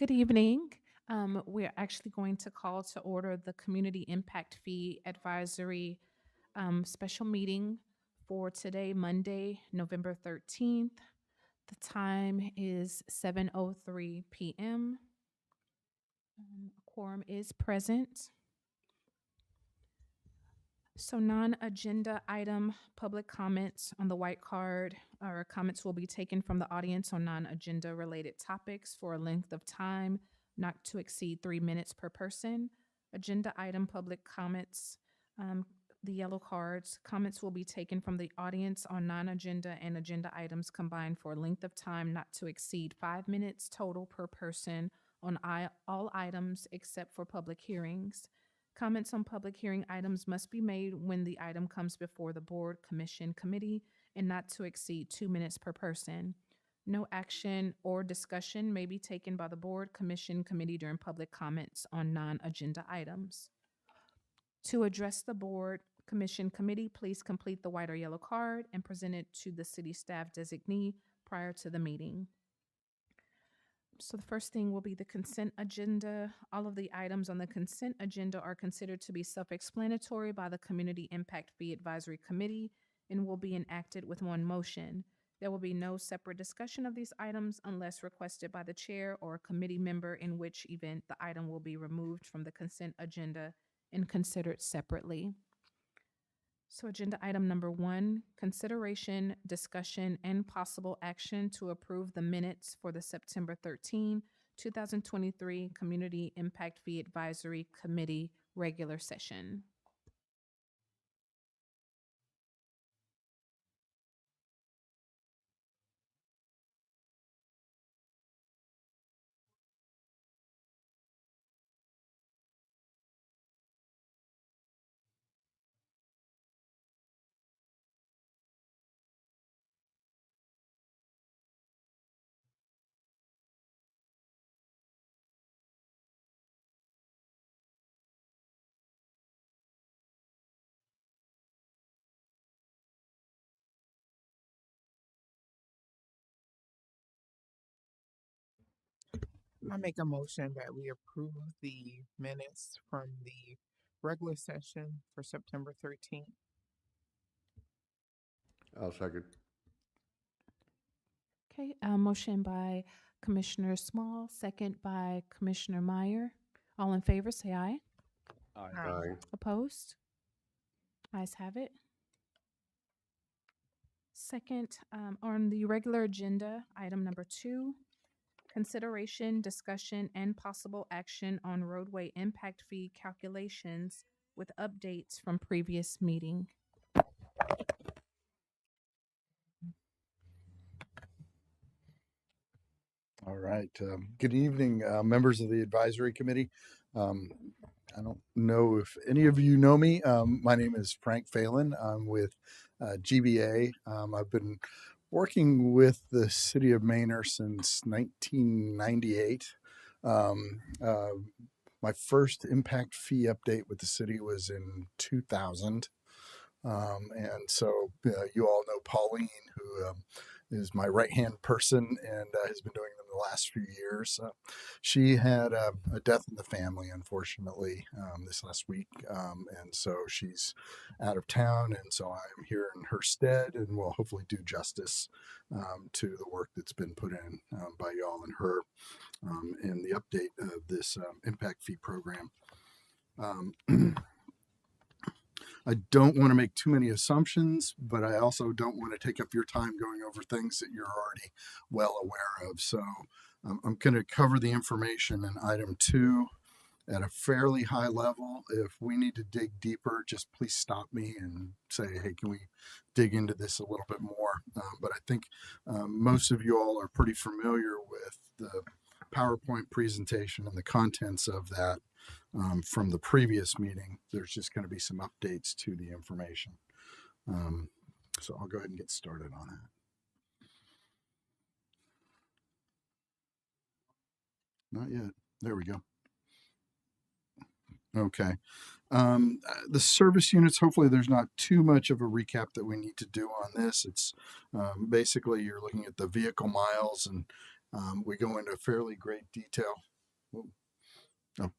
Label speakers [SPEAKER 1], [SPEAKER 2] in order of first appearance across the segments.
[SPEAKER 1] Good evening. We're actually going to call to order the Community Impact Fee Advisory special meeting for today, Monday, November 13th. The time is 7:03 p.m. A quorum is present. So non-agenda item public comments on the white card or comments will be taken from the audience on non-agenda related topics for a length of time not to exceed 3 minutes per person. Agenda item public comments, the yellow cards, comments will be taken from the audience on non-agenda and agenda items combined for a length of time not to exceed 5 minutes total per person on all items except for public hearings. Comments on public hearing items must be made when the item comes before the board, commission, committee, and not to exceed 2 minutes per person. No action or discussion may be taken by the board, commission, committee during public comments on non-agenda items. To address the board, commission, committee, please complete the white or yellow card and present it to the city staff designee prior to the meeting. So the first thing will be the consent agenda. All of the items on the consent agenda are considered to be self-explanatory by the Community Impact Fee Advisory Committee and will be enacted with one motion. There will be no separate discussion of these items unless requested by the chair or a committee member, in which event the item will be removed from the consent agenda and considered separately. So agenda item number 1, consideration, discussion, and possible action to approve the minutes for the September 13, 2023 Community Impact Fee Advisory Committee regular session.
[SPEAKER 2] I make a motion that we approve the minutes from the regular session for September 13th.
[SPEAKER 3] I'll second.
[SPEAKER 1] Okay, motion by Commissioner Small, second by Commissioner Meyer. All in favor, say aye.
[SPEAKER 3] Aye.
[SPEAKER 1] Opposed? Ayes have it. Second, on the regular agenda, item number 2, consideration, discussion, and possible action on roadway impact fee calculations with updates from previous meeting.
[SPEAKER 4] All right. Good evening, members of the advisory committee. I don't know if any of you know me. My name is Frank Phelan. I'm with GBA. I've been working with the city of Manor since 1998. My first impact fee update with the city was in 2000. And so you all know Pauline, who is my right-hand person and has been doing them the last few years. She had a death in the family, unfortunately, this last week. And so she's out of town. And so I'm here in her stead and will hopefully do justice to the work that's been put in by y'all and her in the update of this impact fee program. I don't want to make too many assumptions, but I also don't want to take up your time going over things that you're already well aware of. So I'm going to cover the information in item 2 at a fairly high level. If we need to dig deeper, just please stop me and say, hey, can we dig into this a little bit more? But I think most of you all are pretty familiar with the PowerPoint presentation and the contents of that. From the previous meeting. There's just going to be some updates to the information. So I'll go ahead and get started on that. Not yet. There we go. Okay. The service units, hopefully there's not too much of a recap that we need to do on this. It's basically you're looking at the vehicle miles and we go into fairly great detail Whoa. Oh.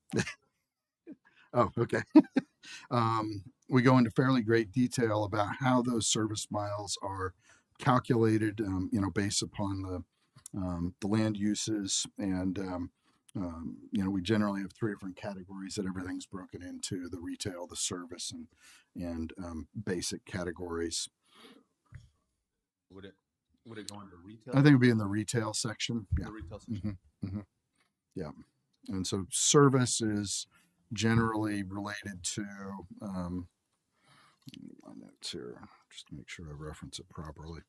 [SPEAKER 4] Oh, okay. We go into fairly great detail about how those service miles are calculated, based upon the land uses. And, we generally have three different categories that everything's broken into: the retail, the service, and basic categories.
[SPEAKER 5] Would it go into retail?
[SPEAKER 4] I think it'd be in the retail section.
[SPEAKER 5] The
[SPEAKER 4] Yeah.
[SPEAKER 5] retail section.
[SPEAKER 4] Hmm. Yeah. And so service is generally related to, my notes here, just to make sure I reference it properly.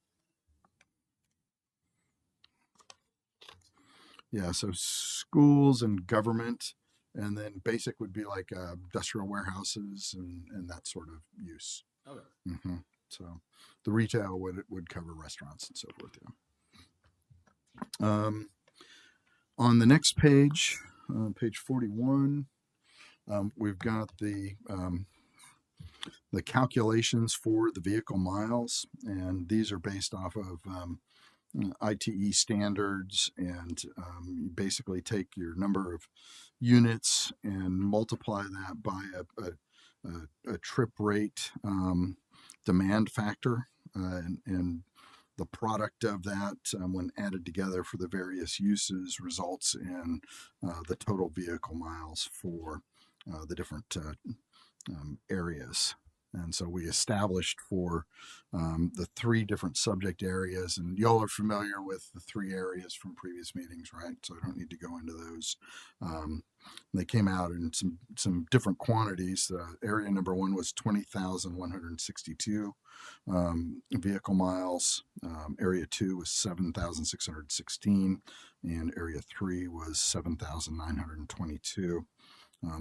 [SPEAKER 4] Yeah, so schools and government, and then basic would be like industrial warehouses and that sort of use.
[SPEAKER 5] Okay.
[SPEAKER 4] Hmm. So the retail would cover restaurants and so forth. Yeah. On the next page, page 41, we've got the calculations for the vehicle miles, and these are based off of ITE standards, and you basically take your number of units and multiply that by a trip rate demand factor, and the product of that, when added together for the various uses, results in the total vehicle miles for the different areas. And so we established for the three different subject areas, and y'all are familiar with the three areas from previous meetings, right? So I don't need to go into those. They came out in some different quantities. Area number one was 20,162 vehicle miles. Area two was 7,616, and area three was 7,922.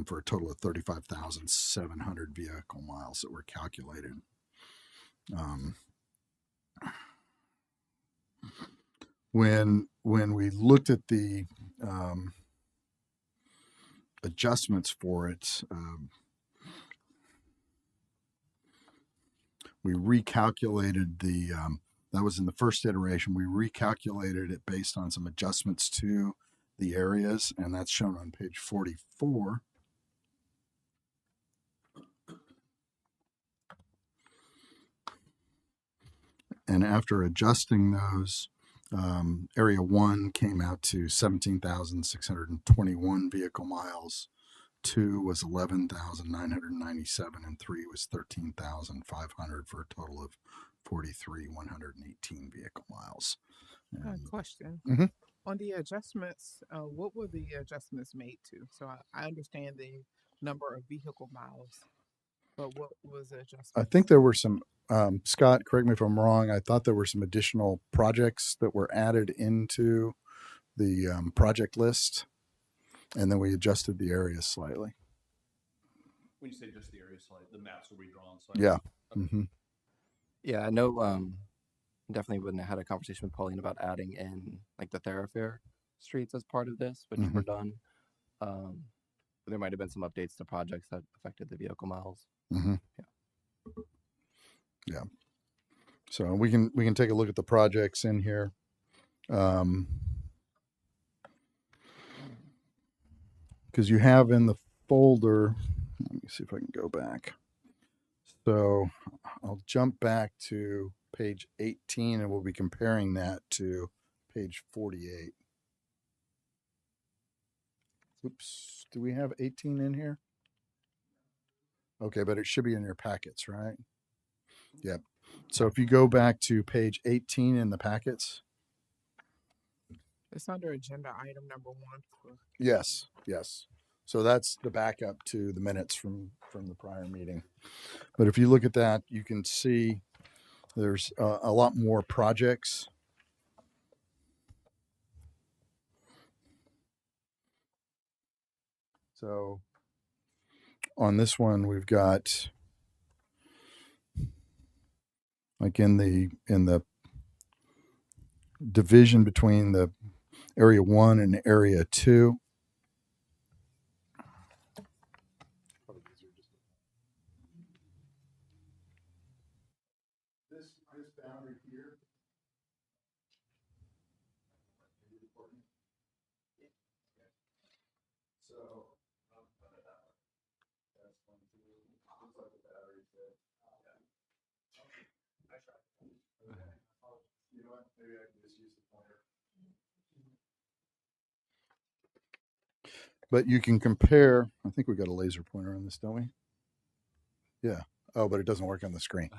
[SPEAKER 4] For a total of 35,700 vehicle miles that were calculated. When we looked at the adjustments for it, we recalculated that was in the first iteration. We recalculated it based on some adjustments to the areas, and that's shown on page 44. And after adjusting those, area one came out to 17,621 vehicle miles. Two was 11,997, and three was 13,500, for a total of 43,118 vehicle miles.
[SPEAKER 2] Question.
[SPEAKER 4] Mhm.
[SPEAKER 2] On the adjustments, what were the adjustments made to? So I understand the number of vehicle miles, but what was the adjustment?
[SPEAKER 4] I think there were some, Scott, correct me if I'm wrong, I thought there were some additional projects that were added into the project list, and then we adjusted the areas slightly.
[SPEAKER 5] When you say just the area slide, the maps were redrawn. So
[SPEAKER 4] Yeah. Mm-hmm.
[SPEAKER 6] Yeah, I know. Definitely wouldn't have had a conversation with Pauline about adding in like the thoroughfare streets as part of this, which were done. But there might have been some updates to projects that affected the vehicle miles.
[SPEAKER 4] Mm-hmm. Yeah. So we can take a look at the projects in here. Because you have in the folder, let me see if I can go back. So I'll jump back to page 18, and we'll be comparing that to page 48. Oops, do we have 18 in here? Okay, but it should be in your packets, right? Yep. So if you go back to page 18 in the packets.
[SPEAKER 2] It's under agenda item number 1.
[SPEAKER 4] Yes. So that's the backup to the minutes from the prior meeting. But if you look at that, you can see there's a lot more projects. So on this one, we've got, like in the division between the area 1 and area 2. This boundary here. But you can compare. I think we got a laser pointer on this, don't we? Yeah. Oh, but it doesn't work on the screen.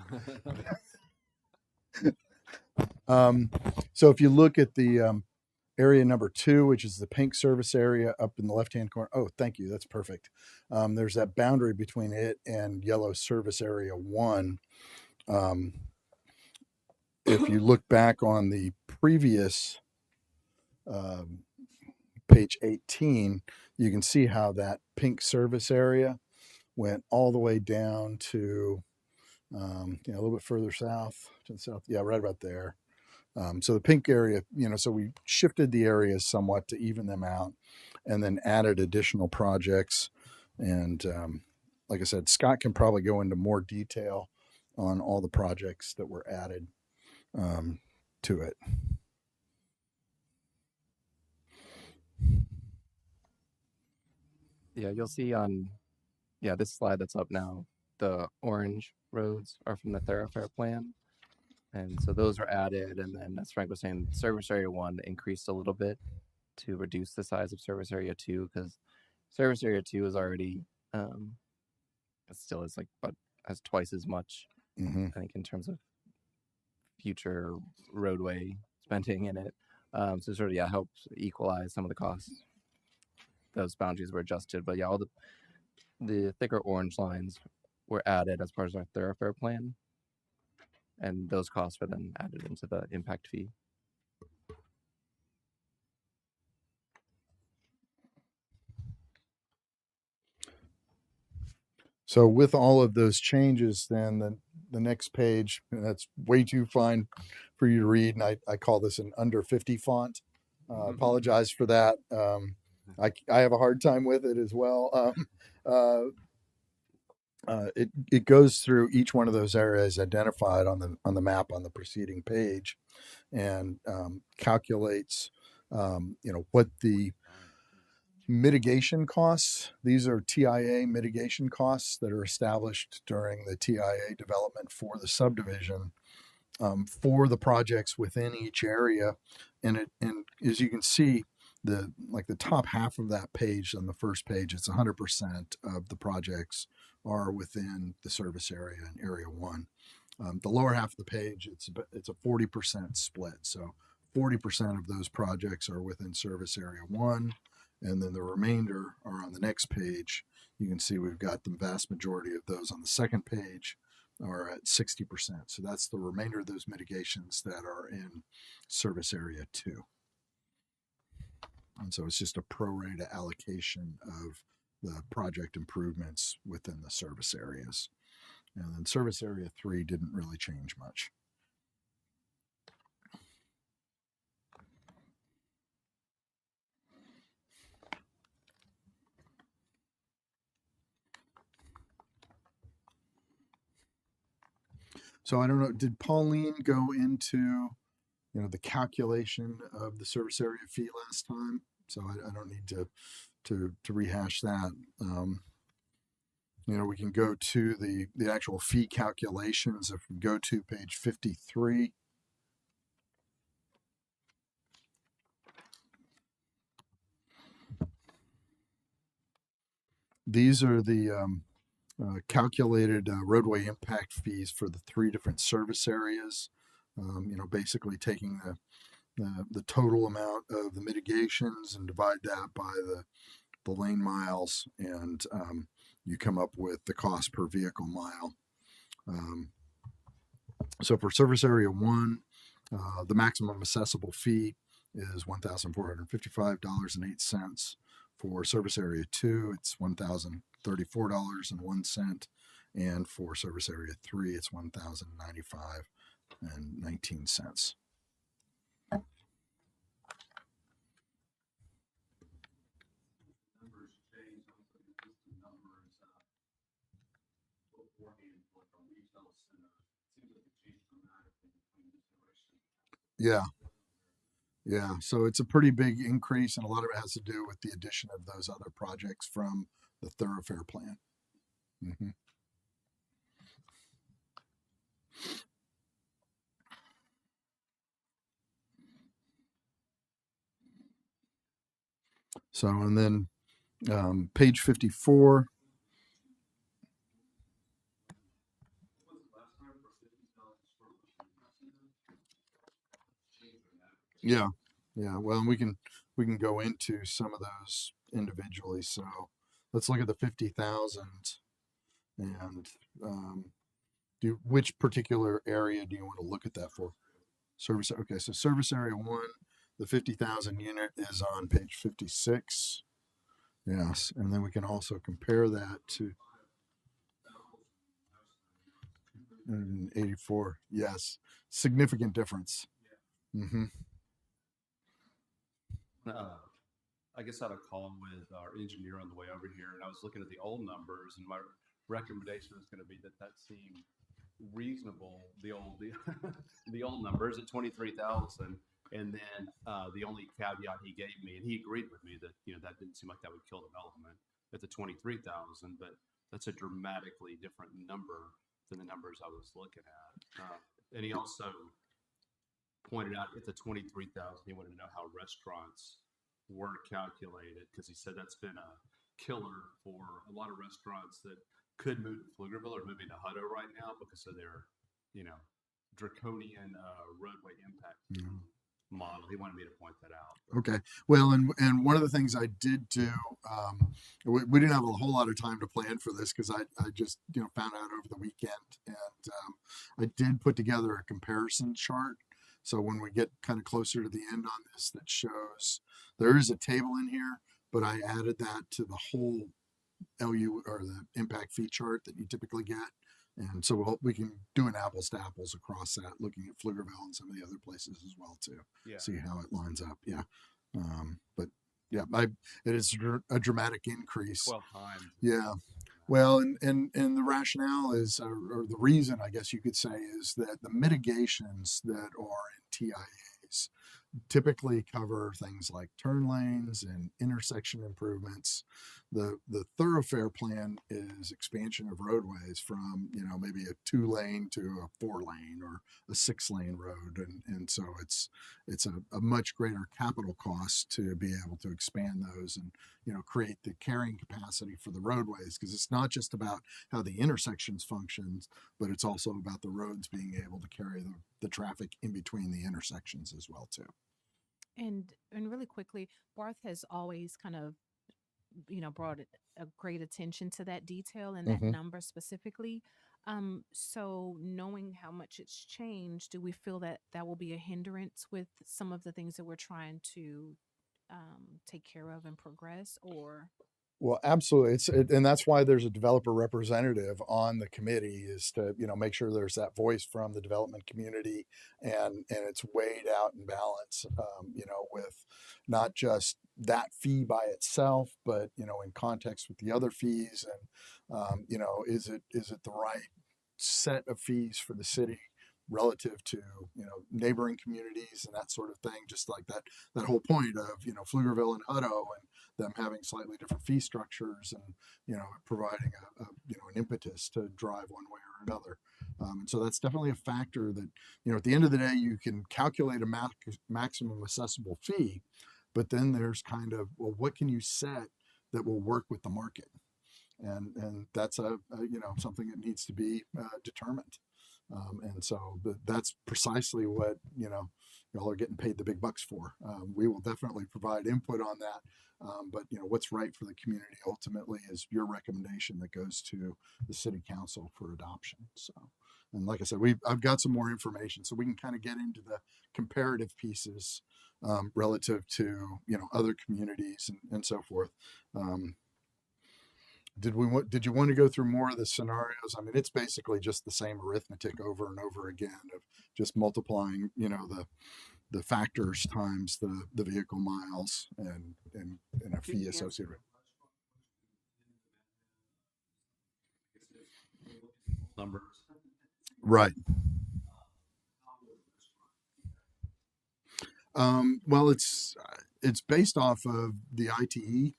[SPEAKER 4] So if you look at the area number 2, which is the pink service area up in the left-hand corner. Oh, thank you. That's perfect. There's that boundary between it and yellow service area 1. If you look back on the previous page 18, you can see how that pink service area went all the way down to a little bit further south to the south. Yeah, right about there. So the pink area, so we shifted the areas somewhat to even them out and then added additional projects. And like I said, Scott can probably go into more detail on all the projects that were added to it.
[SPEAKER 6] Yeah, you'll see on this slide that's up now, the orange roads are from the thoroughfare plan. And so those are added. And then, as Frank was saying, service area 1 increased a little bit to reduce the size of service area 2, because service area 2 is already, it still is but has twice as much,
[SPEAKER 4] Mm-hmm.
[SPEAKER 6] I think, in terms of future roadway spending in it. So sort of, helps equalize some of the costs. Those boundaries were adjusted, but all the thicker orange lines were added as part of our thoroughfare plan, and those costs were then added into the impact fee.
[SPEAKER 4] So with all of those changes, then the next page, and that's way too fine for you to read, and I call this an under 50 font. Apologize for that. I have a hard time with it as well. It goes through each one of those areas identified on the map on the preceding page, and calculates what the mitigation costs. These are TIA mitigation costs that are established during the TIA development for the subdivision, for the projects within each area. And as you can see, the top half of that page on the first page, it's 100% of the projects are within the service area in area 1. The lower half of the page, it's a 40% split. So 40% of those projects are within service area 1. And then the remainder are on the next page. You can see we've got the vast majority of those on the second page are at 60%. So that's the remainder of those mitigations that are in service area 2. And so it's just a pro-rata allocation of the project improvements within the service areas. And then service area 3 didn't really change much. So I don't know, did Pauline go into, the calculation of the service area fee last time? So I don't need to rehash that. We can go to the actual fee calculations. If we go to page 53, these are the calculated roadway impact fees for the 3 different service areas. Basically taking the total amount of the mitigations and divide that by the lane miles, and you come up with the cost per vehicle mile. So for service area 1, the maximum assessable fee is $1,455.08. For service area 2, it's $1,034.01, and for service area 3, it's $1,095.19. Yeah. Yeah, so it's a pretty big increase, and a lot of it has to do with the addition of those other projects from the thoroughfare plan. hmm So, and then page 54. Yeah, yeah. Well, and we can go into some of those individually. So let's look at the 50,000 and do which particular area do you want to look at that for? Service. Okay, so service area one, the 50,000 unit is on page 56. Yes, and then we can also compare that to 84. Yes, significant difference. hmm
[SPEAKER 5] I guess I had a call with our engineer on the way over here, and I was looking at the old numbers, and my recommendation is going to be that seemed reasonable. The old numbers at 23,000, and then the only caveat he gave me, and he agreed with me that that didn't seem like that would kill development at the 23,000, but that's a dramatically different number than the numbers I was looking at. And he also pointed out at the 23,000, he wanted to know how restaurants were calculated, because he said that's been a killer for a lot of restaurants that could move to Pflugerville or moving to Hutto right now because of their, draconian roadway impact model. He wanted me to point that out.
[SPEAKER 4] Okay. Well, and one of the things I did do, we didn't have a whole lot of time to plan for this because I just found out over the weekend, and I did put together a comparison chart. So when we get kind of closer to the end on this, that shows there is a table in here, but I added that to the whole LU or the impact fee chart that you typically get. And so we can do an apples to apples across that, looking at Pflugerville and some of the other places as well too.
[SPEAKER 5] Yeah.
[SPEAKER 4] See how it lines up. Yeah. But yeah, it is a dramatic increase.
[SPEAKER 5] 12 times.
[SPEAKER 4] Yeah. Well, and the rationale is, or the reason, I guess you could say, is that the mitigations that are in TIAs typically cover things like turn lanes and intersection improvements. The thoroughfare plan is expansion of roadways from maybe a 2-lane to a 4-lane or a 6-lane road, and so it's a much greater capital cost to be able to expand those and create the carrying capacity for the roadways, because it's not just about how the intersections functions, but it's also about the roads being able to carry the traffic in between the intersections as well too.
[SPEAKER 1] And really quickly, Barth has always kind of brought a great attention to that detail and that number specifically. So knowing how much it's changed, do we feel that that will be a hindrance with some of the things that we're trying to take care of and progress? Or
[SPEAKER 4] Well, absolutely. And that's why there's a developer representative on the committee, is to, make sure there's that voice from the development community, and it's weighed out in balance, with not just that fee by itself, but, in context with the other fees, and, is it the right set of fees for the city relative to neighboring communities and that sort of thing, just like that whole point of Pflugerville and Hutto and them having slightly different fee structures, and providing an impetus to drive one way or another. And so that's definitely a factor that at the end of the day you can calculate a maximum assessable fee, but then there's kind of, well, what can you set that will work with the market, and that's something that needs to be determined. And so that's precisely what y'all are getting paid the big bucks for. We will definitely provide input on that, but what's right for the community ultimately is your recommendation that goes to the city council for adoption. So, and like I said, I've got some more information, so we can kind of get into the comparative pieces relative to other communities and so forth. Did you want to go through more of the scenarios? I mean, it's basically just the same arithmetic over and over again of just multiplying, the factors times the vehicle miles and a fee associated with it.
[SPEAKER 5] Numbers.
[SPEAKER 4] Right. Well, it's based off of the ITE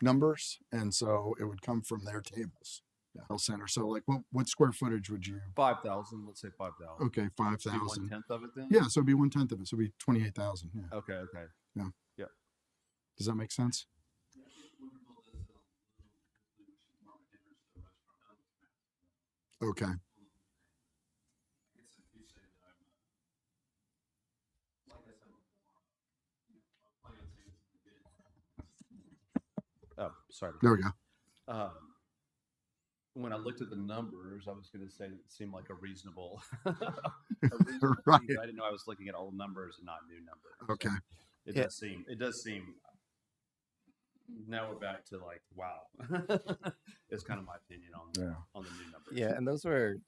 [SPEAKER 4] numbers, and so it would come from their tables. Yeah. Health center. So like, what square footage would you?
[SPEAKER 5] 5,000. Let's say 5,000.
[SPEAKER 4] Okay,
[SPEAKER 5] Be
[SPEAKER 4] 5,000.
[SPEAKER 5] 1/10 of it then.
[SPEAKER 4] Yeah, so it'd be 1/10 of it. So it'd be 28,000. Yeah.
[SPEAKER 5] Okay. Okay.
[SPEAKER 4] Does that make sense? Okay.
[SPEAKER 5] Oh, sorry.
[SPEAKER 4] There we go.
[SPEAKER 5] Um, when I looked at the numbers, I was going to say it seemed like a reasonable, a reasonable
[SPEAKER 4] Right.
[SPEAKER 5] fee, but I didn't know I was looking at old numbers and not new numbers. So
[SPEAKER 4] Okay.
[SPEAKER 5] it
[SPEAKER 6] Yeah.
[SPEAKER 5] does seem. Now we're back to like, wow. It's kind of my opinion on
[SPEAKER 4] Yeah.
[SPEAKER 5] on the new numbers.
[SPEAKER 6] Yeah, and those were,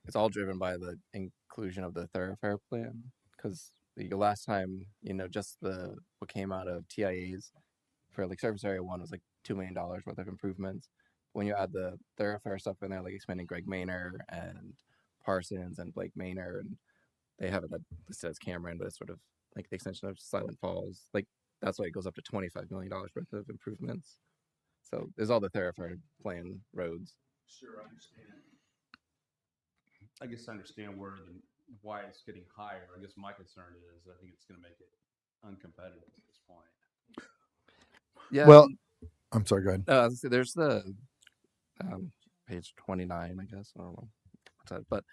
[SPEAKER 6] it's all driven by the inclusion of the thoroughfare plan. Because the last time, just what came out of TIAs for like Service Area 1 was like $2 million worth of improvements. When you add the thoroughfare stuff in there, like expanding Greg Maynor and Parsons and Blake Maynor, and they have it listed as Cameron, but it's sort of like the extension of Silent Falls. Like that's why it goes up to $25 million worth of improvements. So there's all the thoroughfare plan roads.
[SPEAKER 5] Sure, I understand. I guess I understand why it's getting higher. I guess my concern is I think it's going to make it uncompetitive at this point.
[SPEAKER 6] Yeah.
[SPEAKER 4] Well, I'm sorry. Go ahead.
[SPEAKER 6] I was gonna say, there's the page 29, I guess. I don't know what's that, but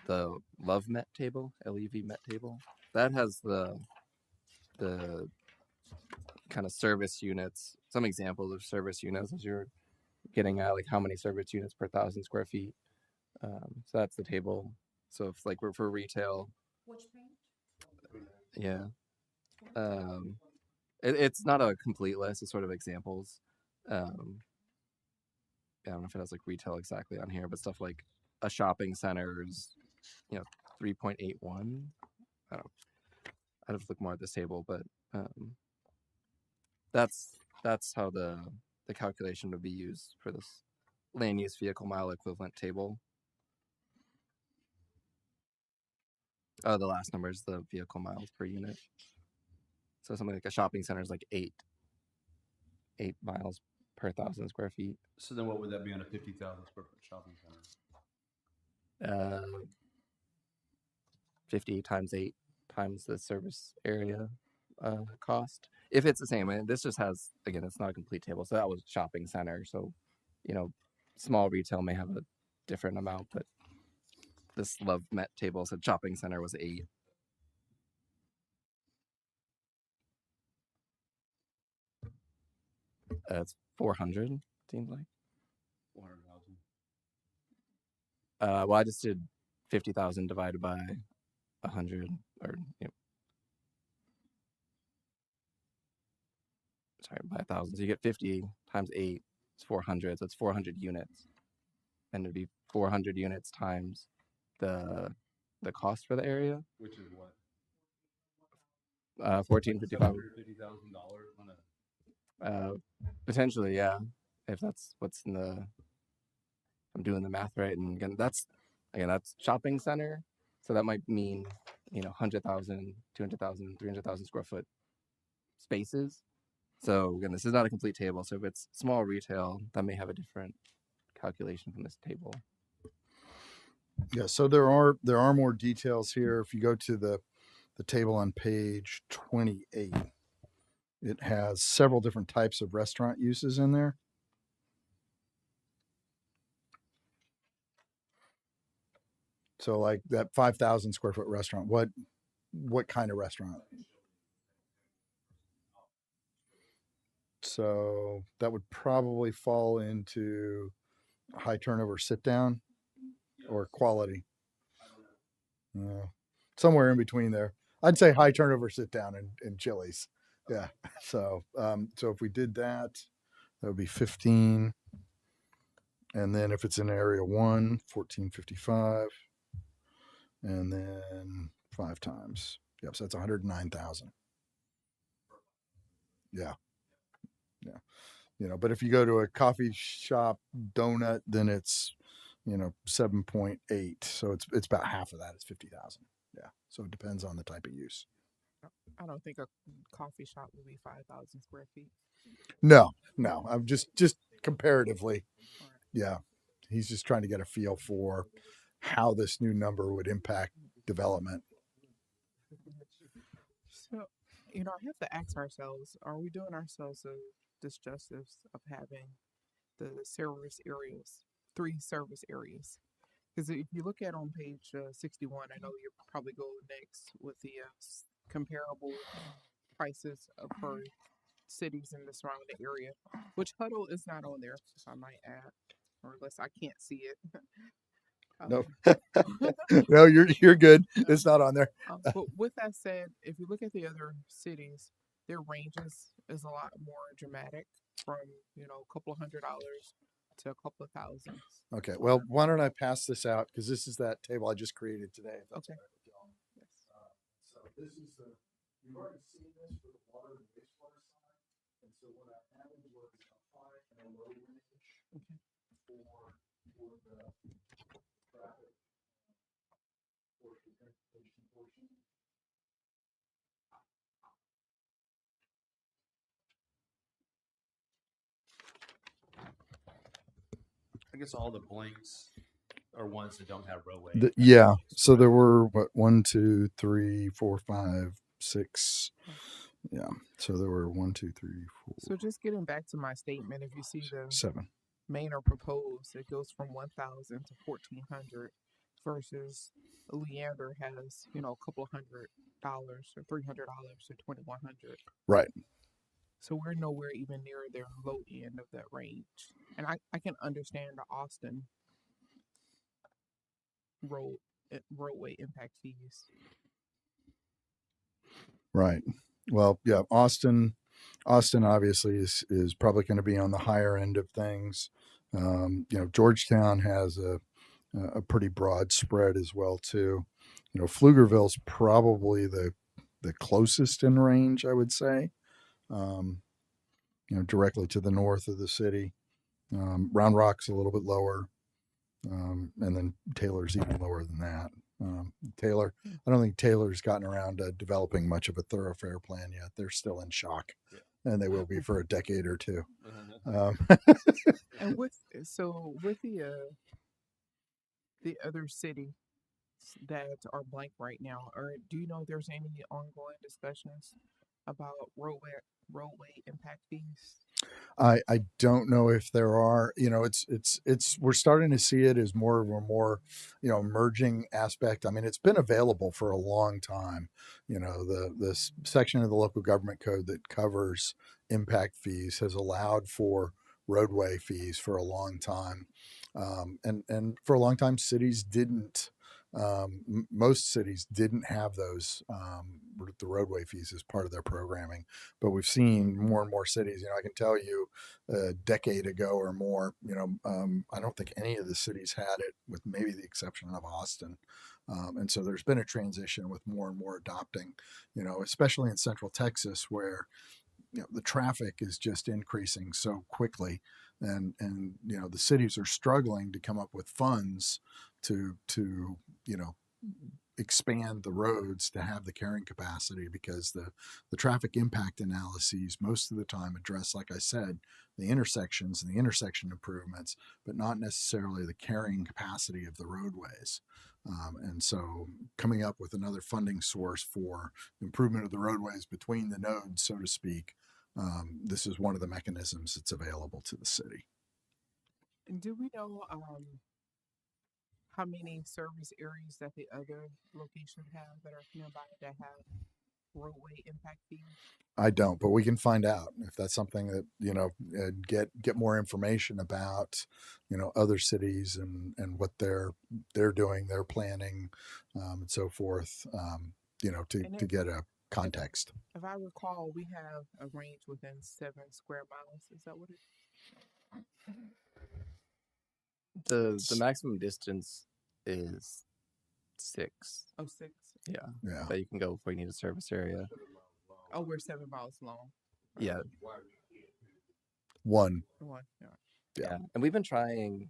[SPEAKER 6] the Love Met table, LEV Met table, that has the kind of service units, some examples of service units as you're getting at, like how many service units per 1,000 square feet. So that's the table. So if like we're for retail,
[SPEAKER 1] Which page?
[SPEAKER 6] yeah. It's not a complete list. It's sort of examples. Yeah, I don't know if it has like retail exactly on here, but stuff like a shopping center's, 3.81. I don't. I'd have to look more at this table, but that's how the calculation would be used for this land use vehicle mile equivalent table. The last number is the vehicle miles per unit. So something like a shopping center is like 8 miles per 1,000 square feet.
[SPEAKER 5] So then what would that be on a 50,000 square foot shopping center?
[SPEAKER 6] 50 times 8 times the service area cost. If it's the same, and this just has, again, it's not a complete table. So that was shopping center. So, small retail may have a different amount, but this Love Met table said shopping center was 8. It's 400, seems like.
[SPEAKER 5] 400,000.
[SPEAKER 6] Well, I just did 50,000 divided by 100, or sorry, by 1,000. So you get 50 times 8. It's 400. So it's 400 units, and it'd be 400 units times the cost for the area.
[SPEAKER 5] Which is what?
[SPEAKER 6] $1,455.
[SPEAKER 5] $750,000 on a.
[SPEAKER 6] Potentially, yeah. If that's what's in the, I'm doing the math right, and again, that's shopping center, so that might mean 100,000, 200,000, 300,000 square foot spaces. So again, this is not a complete table. So if it's small retail, that may have a different calculation from this table.
[SPEAKER 4] Yeah. So there are more details here. If you go to the table on page 28, it has several different types of restaurant uses in there. So like that 5,000 square foot restaurant, what kind of restaurant? So that would probably fall into high turnover sit down or quality. Somewhere in between there. I'd say high turnover sit down in Chili's. Yeah. So if we did that, that would be 15. And then if it's in area 1, 1455. And then 5 times. Yep. So that's 109,000. Yeah. Yeah. But if you go to a coffee shop donut, then it's 7.8. So it's about half of that. It's 50,000. Yeah. So it depends on the type of use.
[SPEAKER 2] I don't think a coffee shop would be 5,000 square feet.
[SPEAKER 4] No, I'm just comparatively.
[SPEAKER 2] All right.
[SPEAKER 4] Yeah. He's just trying to get a feel for how this new number would impact development.
[SPEAKER 2] So, I have to ask ourselves, are we doing ourselves a disjustice of having the service areas, 3 service areas? Because if you look at on page 61, I know you're probably going next with the comparable prices for cities in the surrounding area, which Huddle is not on there, if I might add, or unless I can't see it.
[SPEAKER 4] No.
[SPEAKER 2] Um,
[SPEAKER 4] No, you're good. It's not on there.
[SPEAKER 2] but with that said, if you look at the other cities, their ranges is a lot more dramatic from, a couple of $100s to a couple of thousands.
[SPEAKER 4] Okay. Well, why don't I pass this out because this is that table I just created today. If that's
[SPEAKER 2] Okay.
[SPEAKER 4] all right with y'all.
[SPEAKER 2] Yes.
[SPEAKER 4] So this is you've already seen this for the water and wastewater side. And so what I added was a high and a low range
[SPEAKER 2] Okay.
[SPEAKER 4] for the traffic portion, transportation portion.
[SPEAKER 5] I guess all the blanks are ones that don't have roadway.
[SPEAKER 4] Yeah. So there were what 1, 2, 3, 4, 5, 6. Yeah. So there were 1, 2, 3, 4,
[SPEAKER 2] So just getting back to my statement, if you see the
[SPEAKER 4] 7.
[SPEAKER 2] main or proposed, it goes from 1,000 to 1,400 versus Leander has, a couple of $100 or $300 or 2,100.
[SPEAKER 4] Right.
[SPEAKER 2] So we're nowhere even near their low end of that range. And I can understand the Austin roadway impact fees.
[SPEAKER 4] Right. Well, yeah, Austin obviously is probably going to be on the higher end of things. Georgetown has a pretty broad spread as well too. Pflugerville's probably the closest in range, I would say. Directly to the north of the city. Round Rock's a little bit lower, and then Taylor's even lower than that. Taylor, I don't think Taylor's gotten around to developing much of a thoroughfare plan yet. They're still in shock, and they will be for a decade or two.
[SPEAKER 2] And with the other cities that are blank right now, or do you know if there's any ongoing discussions about roadway impact fees?
[SPEAKER 4] I don't know if there are. It's we're starting to see it as more emerging aspect. I mean, it's been available for a long time. This section of the local government code that covers impact fees has allowed for roadway fees for a long time, and for a long time cities didn't. Most cities didn't have those the roadway fees as part of their programming, but we've seen more and more cities. I can tell you, a decade ago or more, I don't think any of the cities had it, with maybe the exception of Austin. And so there's been a transition with more and more adopting. Especially in Central Texas, where the traffic is just increasing so quickly, and the cities are struggling to come up with funds to expand the roads to have the carrying capacity, because the traffic impact analyses most of the time address, like I said, the intersections and the intersection improvements, but not necessarily the carrying capacity of the roadways. And so coming up with another funding source for improvement of the roadways between the nodes, so to speak, this is one of the mechanisms that's available to the city.
[SPEAKER 2] And do we know how many service areas that the other locations have that are nearby that have roadway impact fees?
[SPEAKER 4] I don't, but we can find out if that's something that get more information about other cities and what they're doing, their planning, and so forth. To get a context.
[SPEAKER 2] If I recall, we have a range within 7 square miles. Is that what it is?
[SPEAKER 6] The maximum distance is 6.
[SPEAKER 2] Oh, 6.
[SPEAKER 4] Yeah.
[SPEAKER 6] That you can go before you need a service area.
[SPEAKER 2] Oh, we're 7 miles long.
[SPEAKER 6] Yeah.
[SPEAKER 4] One.
[SPEAKER 2] Yeah.
[SPEAKER 6] Yeah. And we've been trying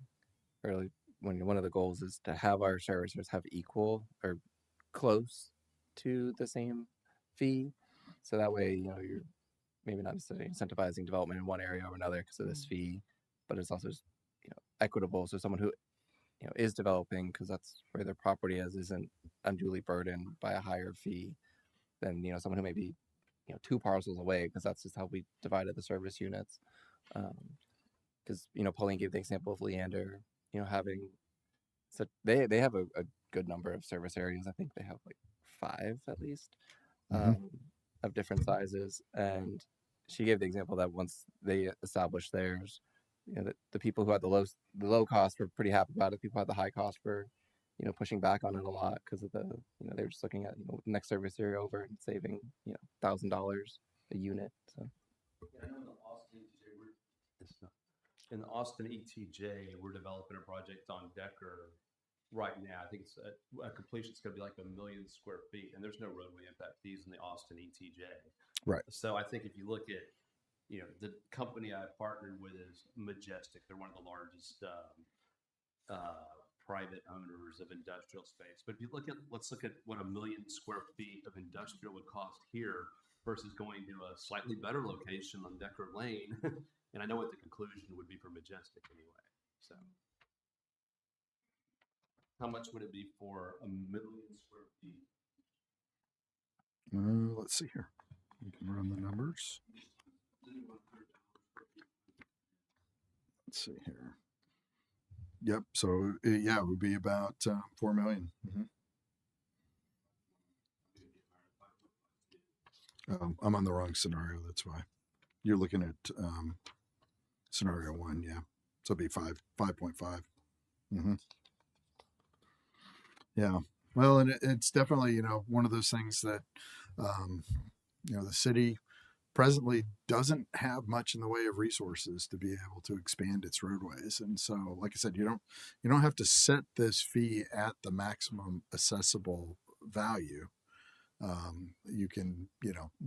[SPEAKER 6] early when one of the goals is to have our servicers have equal or close to the same fee. So that way, you're maybe not necessarily incentivizing development in one area or another because of this fee, but it's also equitable. So someone who is developing because that's where their property isn't unduly burdened by a higher fee than someone who may be 2 parcels away, because that's just how we divided the service units. Because Pauline gave the example of Leander, having so they have a good number of service areas. I think they have like 5 at least, of different sizes. And she gave the example that once they established theirs, the people who had the low cost were pretty happy about it. People who had the high cost were pushing back on it a lot because of the they were just looking at the next service area over and saving $1,000 a unit. So
[SPEAKER 5] Yeah, I know in the Austin ETJ, we're developing a project on Decker right now. I think it's a completion. It's going to be like 1 million square feet, and there's no roadway impact fees in the Austin ETJ.
[SPEAKER 4] Right.
[SPEAKER 5] So I think if you look at, the company I partnered with is Majestic. They're one of the largest private owners of industrial space. But if you let's look at what 1 million square feet of industrial would cost here versus going to a slightly better location on Decker Lane. And I know what the conclusion would be for Majestic anyway. So how much would it be for 1 million square feet?
[SPEAKER 4] Let's see here. We can run the numbers. Let's see here. Yep. So yeah, it would be about 4 million. I'm on the wrong scenario. That's why you're looking at scenario 1. Yeah. So it'd be 5.5. Yeah. Well, and it's definitely, one of those things that, the city presently doesn't have much in the way of resources to be able to expand its roadways. And so, like I said, you don't have to set this fee at the maximum accessible value. You can,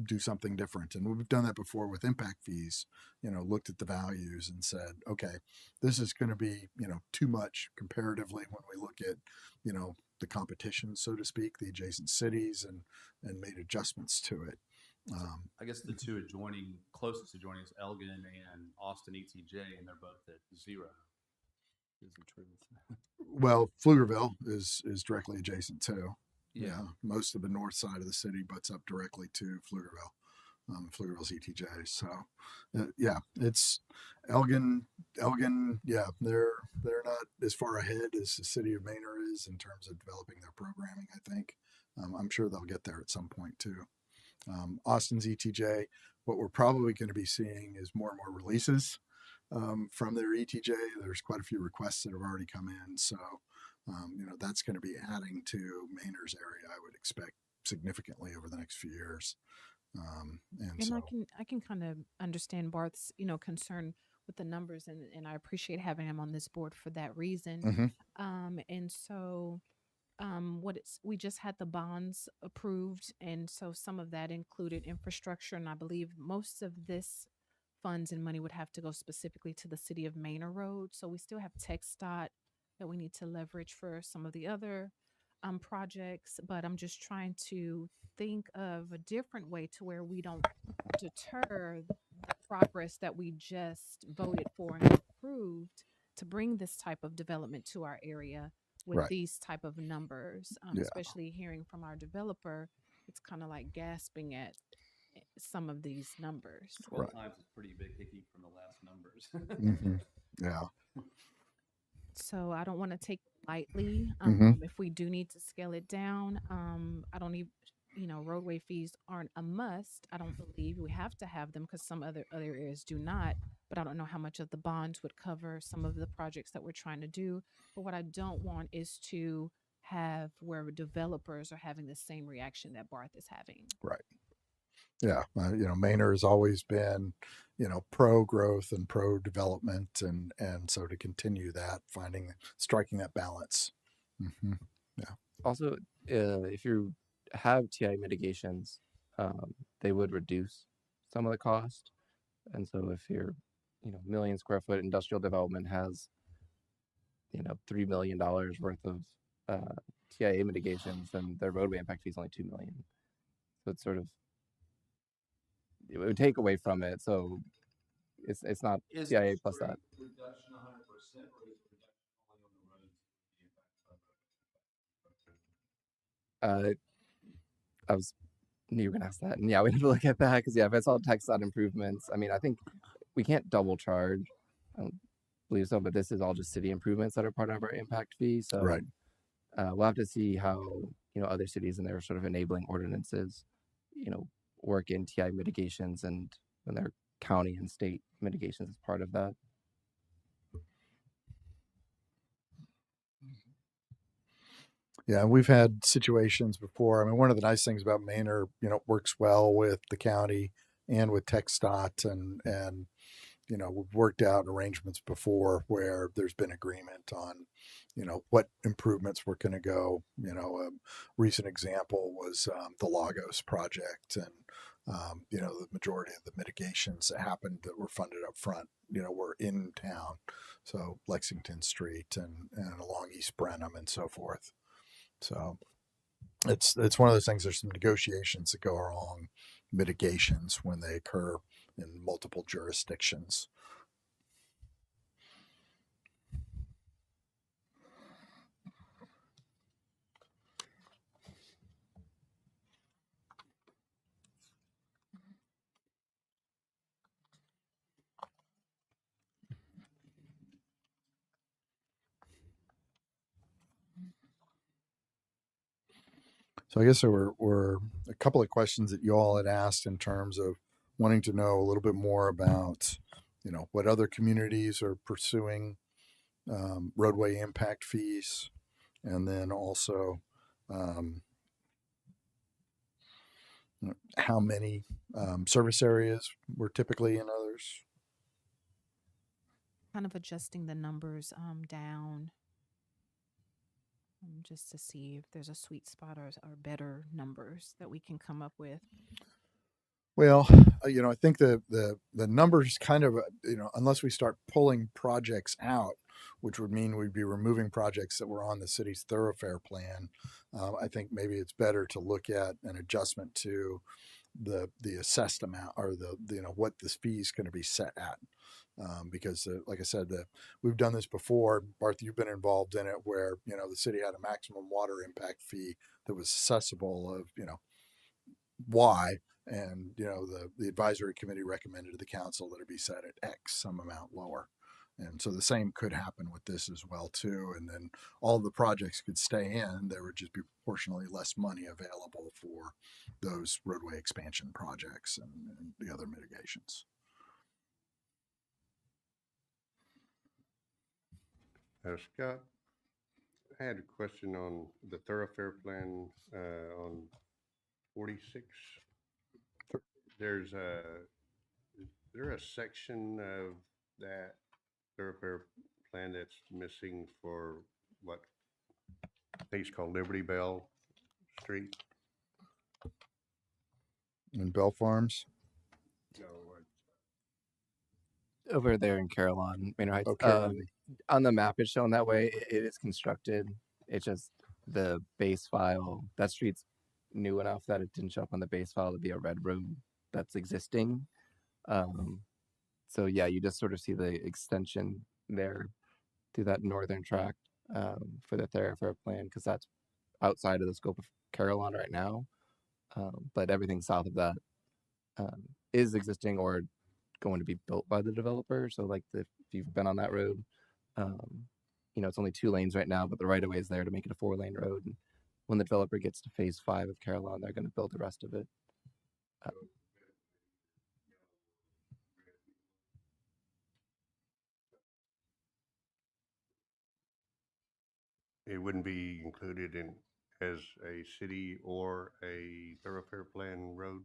[SPEAKER 4] do something different. And we've done that before with impact fees, looked at the values and said, okay, this is going to be, too much comparatively when we look at, the competition, so to speak, the adjacent cities, and made adjustments to it.
[SPEAKER 5] I guess the two closest adjoining is Elgin and Austin ETJ, and they're both at 0. Is the truth.
[SPEAKER 4] Well, Pflugerville is directly adjacent too. Yeah. Most of the north side of the city butts up directly to Pflugerville, Pflugerville's ETJ. So, yeah, it's Elgin. Yeah, they're not as far ahead as the city of Manor is in terms of developing their programming. I think I'm sure they'll get there at some point too. Austin's ETJ, what we're probably going to be seeing is more and more releases from their ETJ. There's quite a few requests that have already come in. So, that's going to be adding to Manor's area, I would expect, significantly over the next few years. And so,
[SPEAKER 1] I can kind of understand Barth's, concern with the numbers, and I appreciate having him on this board for that reason. And so we just had the bonds approved, and so some of that included infrastructure, and I believe most of this funds and money would have to go specifically to the city of Manor Road. So we still have TxDOT that we need to leverage for some of the other projects, but I'm just trying to think of a different way to where we don't deter the progress that we just voted for and approved to bring this type of development to our area with
[SPEAKER 4] Right.
[SPEAKER 1] these type of numbers,
[SPEAKER 4] Yeah.
[SPEAKER 1] especially hearing from our developer. It's kind of like gasping at some of these numbers.
[SPEAKER 5] 12 times is pretty big hickey from the last numbers.
[SPEAKER 4] Yeah.
[SPEAKER 1] So I don't want to take it lightly. If we do need to scale it down, I don't need, roadway fees aren't a must. I don't believe we have to have them because some other areas do not. But I don't know how much of the bonds would cover some of the projects that we're trying to do. But what I don't want is to have where developers are having the same reaction that Barth is having.
[SPEAKER 4] Right. Yeah. Manor has always been, pro growth and pro development. And so to continue that, striking that balance. Yeah.
[SPEAKER 6] also, if you have TI mitigations, they would reduce some of the cost. And so if your, 1 million square foot industrial development has, $3 million worth of TIA mitigations, then their roadway impact fee is only $2 million. So it's sort of it would take away from it. So it's not
[SPEAKER 5] Is
[SPEAKER 6] CIA
[SPEAKER 5] the
[SPEAKER 6] plus that.
[SPEAKER 5] street reduction 100% or is the reduction only on the roads being impacted by the-
[SPEAKER 6] I was knew you were gonna ask that, and yeah, we have to look at that because yeah, if it's all text dot improvements, I mean, I think we can't double charge. I don't believe so, but this is all just city improvements that are part of our impact fee. So
[SPEAKER 4] Right.
[SPEAKER 6] we'll have to see how other cities and their sort of enabling ordinances, work in TI mitigations and when their county and state mitigations is part of that.
[SPEAKER 4] Yeah, we've had situations before. I mean, one of the nice things about Manor, works well with the county and with TxDOT, and we've worked out arrangements before where there's been agreement on, what improvements were going to go. A recent example was the Lagos project, and the majority of the mitigations that happened that were funded up front, were in town, so Lexington Street and along East Brenham and so forth. So it's one of those things. There's some negotiations that go along mitigations when they occur in multiple jurisdictions. So I guess there were a couple of questions that you all had asked in terms of wanting to know a little bit more about, what other communities are pursuing roadway impact fees, and then also how many service areas were typically in others.
[SPEAKER 1] Kind of adjusting the numbers down just to see if there's a sweet spot or better numbers that we can come up with.
[SPEAKER 4] Well, I think the numbers kind of, unless we start pulling projects out, which would mean we'd be removing projects that were on the city's thoroughfare plan. I think maybe it's better to look at an adjustment to the assessed amount, or what this fee is going to be set at. Because like I said, we've done this before. Barth, you've been involved in it where, the city had a maximum water impact fee that was assessable of, Y. And, the advisory committee recommended to the council that it be set at X, some amount lower. And so the same could happen with this as well too. And then all the projects could stay in. There would just be proportionally less money available for those roadway expansion projects and the other mitigations.
[SPEAKER 3] Scott, I had a question on the thoroughfare plan on 46. Is there a section of that thoroughfare plan that's missing for what I think it's called Liberty Bell Street?
[SPEAKER 4] In Bell Farms?
[SPEAKER 3] No,
[SPEAKER 6] Over there in Carillon, Manor Heights.
[SPEAKER 4] Okay.
[SPEAKER 6] On the map, it's shown that way. It is constructed. It's just the base file. That street's new enough that it didn't show up on the base file to be a red road that's existing. So yeah, you just sort of see the extension there through that northern tract for the thoroughfare plan, because that's outside of the scope of Carillon right now. But everything south of that is existing or going to be built by the developer. So like if you've been on that road, it's only 2 lanes right now, but the right of way is there to make it a 4-lane road. And when the developer gets to phase 5 of Carillon, they're going to build the rest of it.
[SPEAKER 3] it wouldn't be included in as a city or a thoroughfare plan road?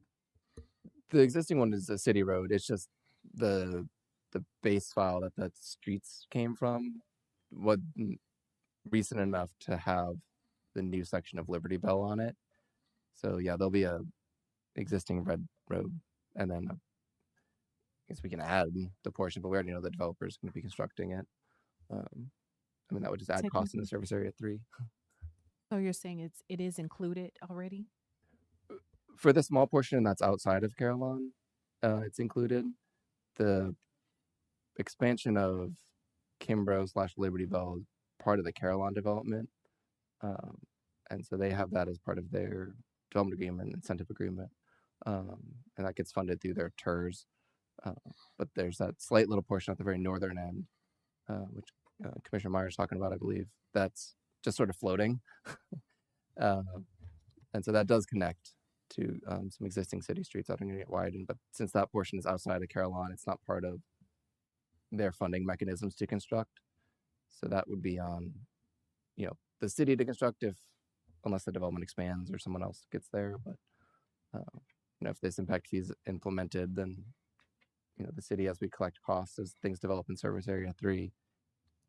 [SPEAKER 6] The existing one is a city road. It's just the base file that the streets came from wasn't recent enough to have the new section of Liberty Bell on it. So yeah, there'll be a existing red road, and then I guess we can add the portion, but we already know the developer is going to be constructing it. I mean, that would just add cost in the service area 3.
[SPEAKER 1] So you're saying it is included already?
[SPEAKER 6] For the small portion that's outside of Carillon, it's included. The expansion of Kimbrough / Liberty Bell is part of the Carillon development. And so they have that as part of their development agreement, incentive agreement. And that gets funded through their TERS. But there's that slight little portion at the very northern end, which Commissioner Meyer's talking about, I believe, that's just sort of floating. And so that does connect to some existing city streets that are going to get widened. But since that portion is outside of Carillon, it's not part of their funding mechanisms to construct. So that would be on, the city to construct unless the development expands or someone else gets there. But, if this impact fee is implemented, then, the city, as we collect costs, as things develop in Service Area 3,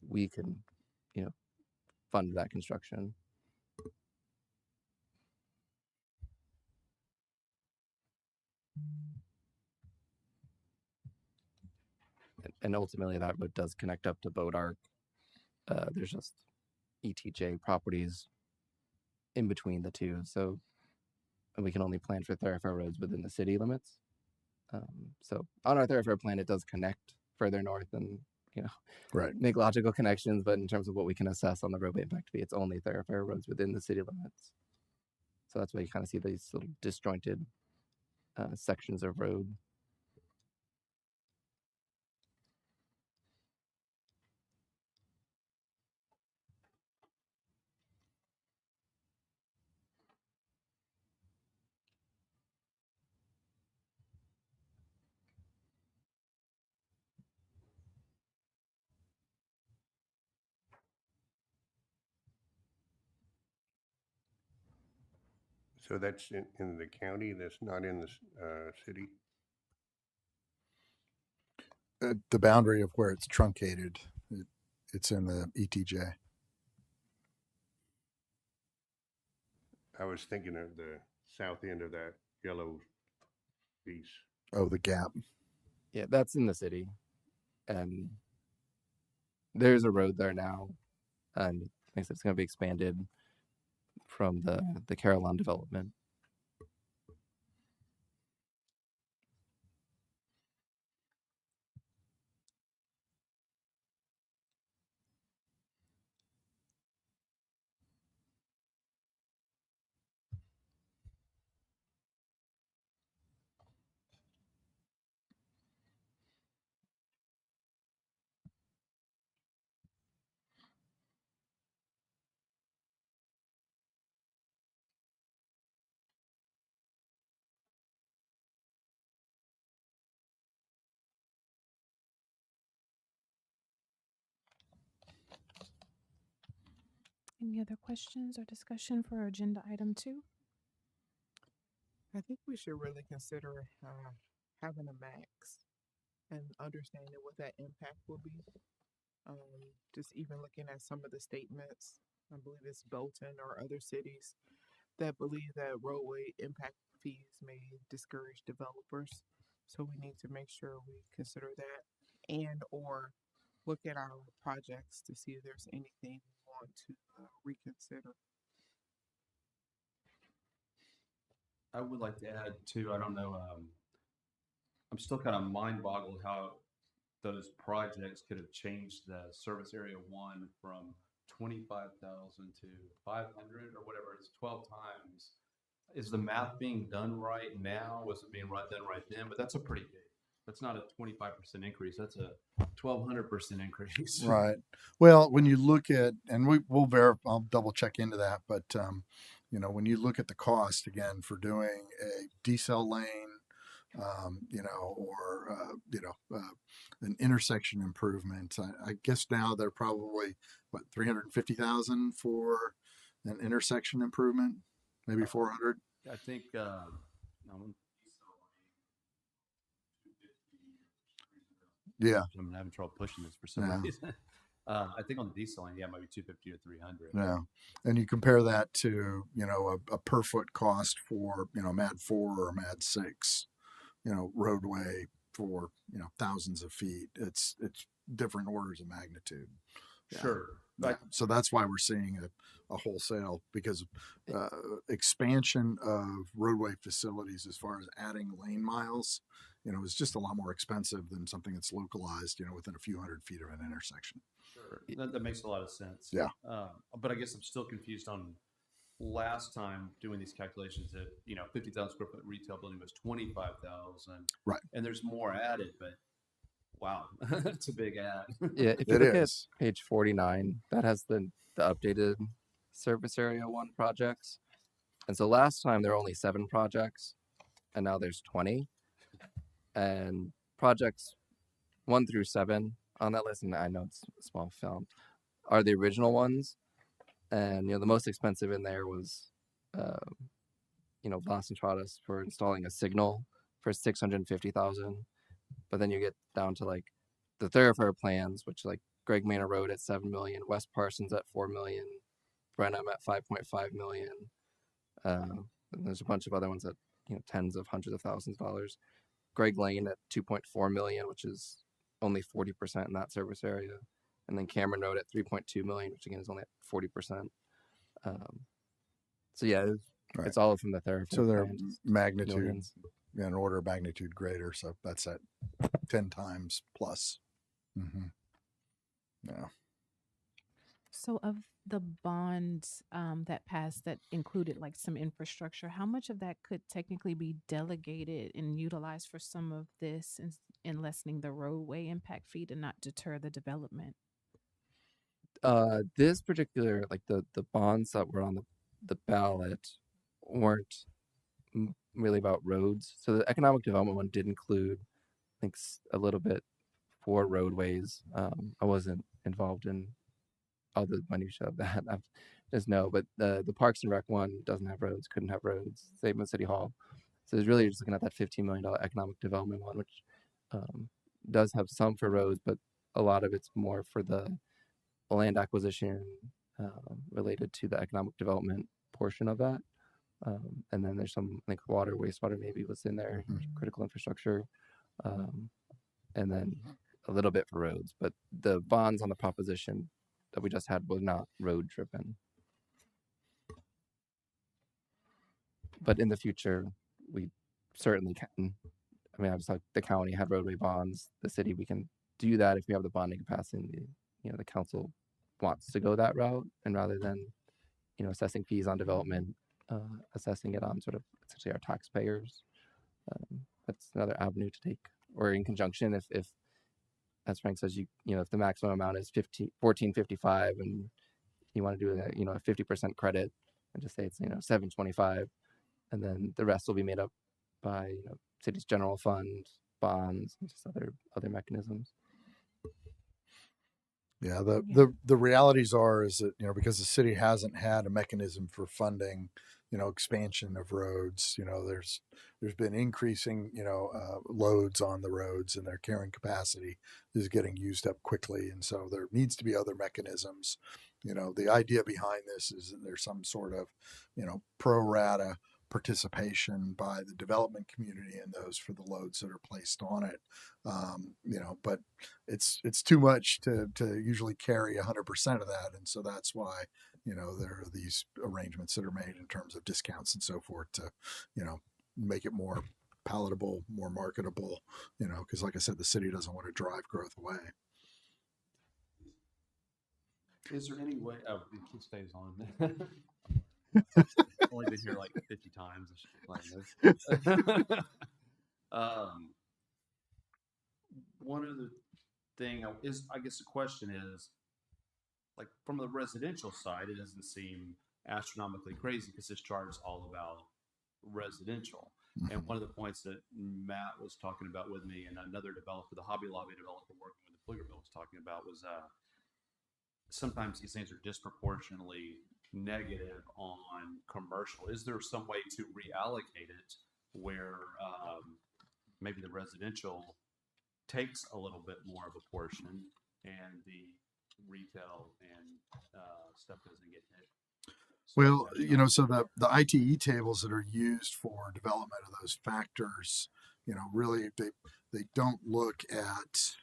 [SPEAKER 6] we can, fund that construction. And ultimately that road does connect up to Boat Arc. There's just ETJ properties in between the two. So we can only plan for thoroughfare roads within the city limits. So on our thoroughfare plan, it does connect further north and,
[SPEAKER 4] Right.
[SPEAKER 6] make logical connections. But in terms of what we can assess on the roadway impact fee, it's only thoroughfare roads within the city limits. So that's why you kind of see these little disjointed sections of road.
[SPEAKER 3] So that's in the county, that's not in the city?
[SPEAKER 4] The boundary of where it's truncated, it's in the ETJ.
[SPEAKER 3] I was thinking of the south end of that yellow piece.
[SPEAKER 4] Oh, the gap.
[SPEAKER 6] Yeah, that's in the city. And there's a road there now. And I think it's going to be expanded from the Carillon development.
[SPEAKER 1] Any other questions or discussion for agenda item 2?
[SPEAKER 2] I think we should really consider having a max and understanding what that impact will be. Just even looking at some of the statements, I believe it's Bolton or other cities that believe that roadway impact fees may discourage developers. So we need to make sure we consider that and or look at our projects to see if there's anything we want to reconsider.
[SPEAKER 5] I would like to add too, I don't know, I'm still kind of mind boggled how those projects could have changed the Service Area 1 from 25,000 to 500 or whatever, it's 12 times. Is the math being done right now? Was it being done right then? But that's that's not a 25% increase. That's a 1,200% increase.
[SPEAKER 4] Right. Well, when you look at, and we'll verify, I'll double check into that, but when you look at the cost again for doing a decel lane, or an intersection improvement, I guess now they're probably what, 350,000 for an intersection improvement, maybe 400.
[SPEAKER 5] I think
[SPEAKER 4] Yeah.
[SPEAKER 5] I'm having trouble pushing this for some
[SPEAKER 4] Yeah.
[SPEAKER 5] reason. I think on the diesel line, maybe 250 or 300.
[SPEAKER 4] Yeah. And you compare that to, a per foot cost for, MAD 4 or MAD 6, roadway for, thousands of feet. It's different orders of magnitude. Yeah.
[SPEAKER 5] Sure.
[SPEAKER 4] Yeah. So that's why we're seeing a wholesale, because expansion of roadway facilities as far as adding lane miles is just a lot more expensive than something that's localized, within a few hundred feet of an intersection.
[SPEAKER 5] Sure. That makes a lot of sense.
[SPEAKER 4] Yeah.
[SPEAKER 5] But I guess I'm still confused on last time doing these calculations that, 50,000 square foot retail building was 25,000.
[SPEAKER 4] Right.
[SPEAKER 5] And there's more added, but wow, that's a big add.
[SPEAKER 6] Yeah, if you
[SPEAKER 4] It
[SPEAKER 6] look
[SPEAKER 4] is.
[SPEAKER 6] at page 49, that has the updated surface area 1 projects. And so last time there were only 7 projects, and now there's 20. And projects 1 through 7 on that list, and I know it's a small film, are the original ones. And the most expensive in there was, Boston Trottis for installing a signal for 650,000. But then you get down to like the thoroughfare plans, which like Greg Manor Road at 7 million, West Parsons at 4 million, Brenham at 5.5 million. And there's a bunch of other ones at tens of hundreds of thousands of dollars. Greg Lane at 2.4 million, which is only 40% in that service area. And then Cameron Road at 3.2 million, which again is only at 40%. So yeah,
[SPEAKER 4] Right.
[SPEAKER 6] it's all from the thoroughfare.
[SPEAKER 4] So they're
[SPEAKER 6] plans,
[SPEAKER 4] magnitude,
[SPEAKER 6] millions.
[SPEAKER 4] an order of magnitude greater. So that's at 10 times plus. Yeah.
[SPEAKER 1] So of the bonds that passed that included like some infrastructure, how much of that could technically be delegated and utilized for some of this in lessening the roadway impact fee to not deter the development?
[SPEAKER 6] This particular, like the bonds that were on the ballot weren't really about roads. So the economic development one did include, I think, a little bit for roadways. I wasn't involved in all the minutia of that. I just know, but the Parks and Rec one doesn't have roads, couldn't have roads, same with City Hall. So it's really just looking at that $15 million economic development one, which does have some for roads, but a lot of it's more for the land acquisition related to the economic development portion of that. And then there's some, I think, water, wastewater maybe was in there, critical infrastructure, and then a little bit for roads. But the bonds on the proposition that we just had were not road driven. But in the future, we certainly can. I mean, I was like, the county had roadway bonds. The city, we can do that if we have the bonding capacity. The council wants to go that route, and rather than, assessing fees on development, assessing it on sort of essentially our taxpayers. That's another avenue to take, or in conjunction, if as Frank says, if the maximum amount is $14.55 and you want to do a 50% credit and just say it's $7.25, and then the rest will be made up by city's general fund, bonds, and just other mechanisms.
[SPEAKER 4] Yeah, the realities is that because the city hasn't had a mechanism for funding expansion of roads, there's been increasing loads on the roads, and their carrying capacity is getting used up quickly, and so there needs to be other mechanisms. The idea behind this is that there's some sort of pro rata participation by the development community in those for the loads that are placed on it. But it's too much to usually carry 100% of that. And so that's why, there are these arrangements that are made in terms of discounts and so forth to, make it more palatable, more marketable, because like I said, the city doesn't want to drive growth away.
[SPEAKER 5] Is there any way? Oh, it stays on. Only been here like 50 times. I should explain this. One other thing is, I guess the question is, like, from the residential side, it doesn't seem astronomically crazy because this chart is all about residential. And one of the points that Matt was talking about with me and another developer, the Hobby Lobby developer working with the Pflugerville, was talking about was sometimes these things are disproportionately negative on commercial. Is there some way to reallocate it where maybe the residential takes a little bit more of a portion and the retail and stuff doesn't get hit?
[SPEAKER 4] Well, so the ITE tables that are used for development of those factors, really they don't look at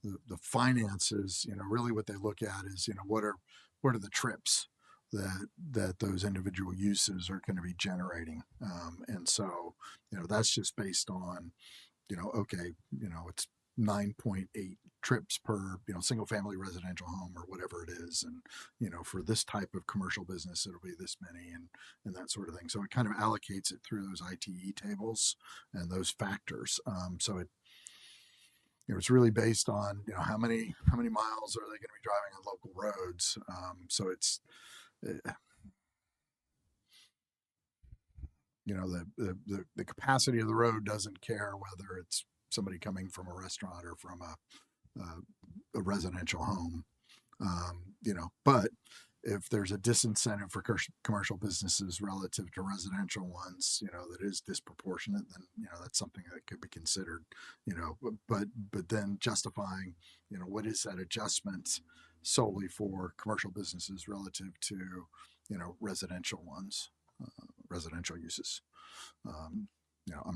[SPEAKER 4] the finances. Really what they look at is, what are the trips that those individual uses are going to be generating. And so, that's just based on, okay, it's 9.8 trips per, single family residential home or whatever it is. And, for this type of commercial business, it'll be this many and that sort of thing. So it kind of allocates it through those ITE tables and those factors. So it's really based on, how many miles are they going to be driving on local roads. So it's, uh, the capacity of the road doesn't care whether it's somebody coming from a restaurant or from a residential home. But if there's a disincentive for commercial businesses relative to residential ones, that is disproportionate, then, that's something that could be considered, but then justifying, what is that adjustment solely for commercial businesses relative to, residential ones, residential uses. I'm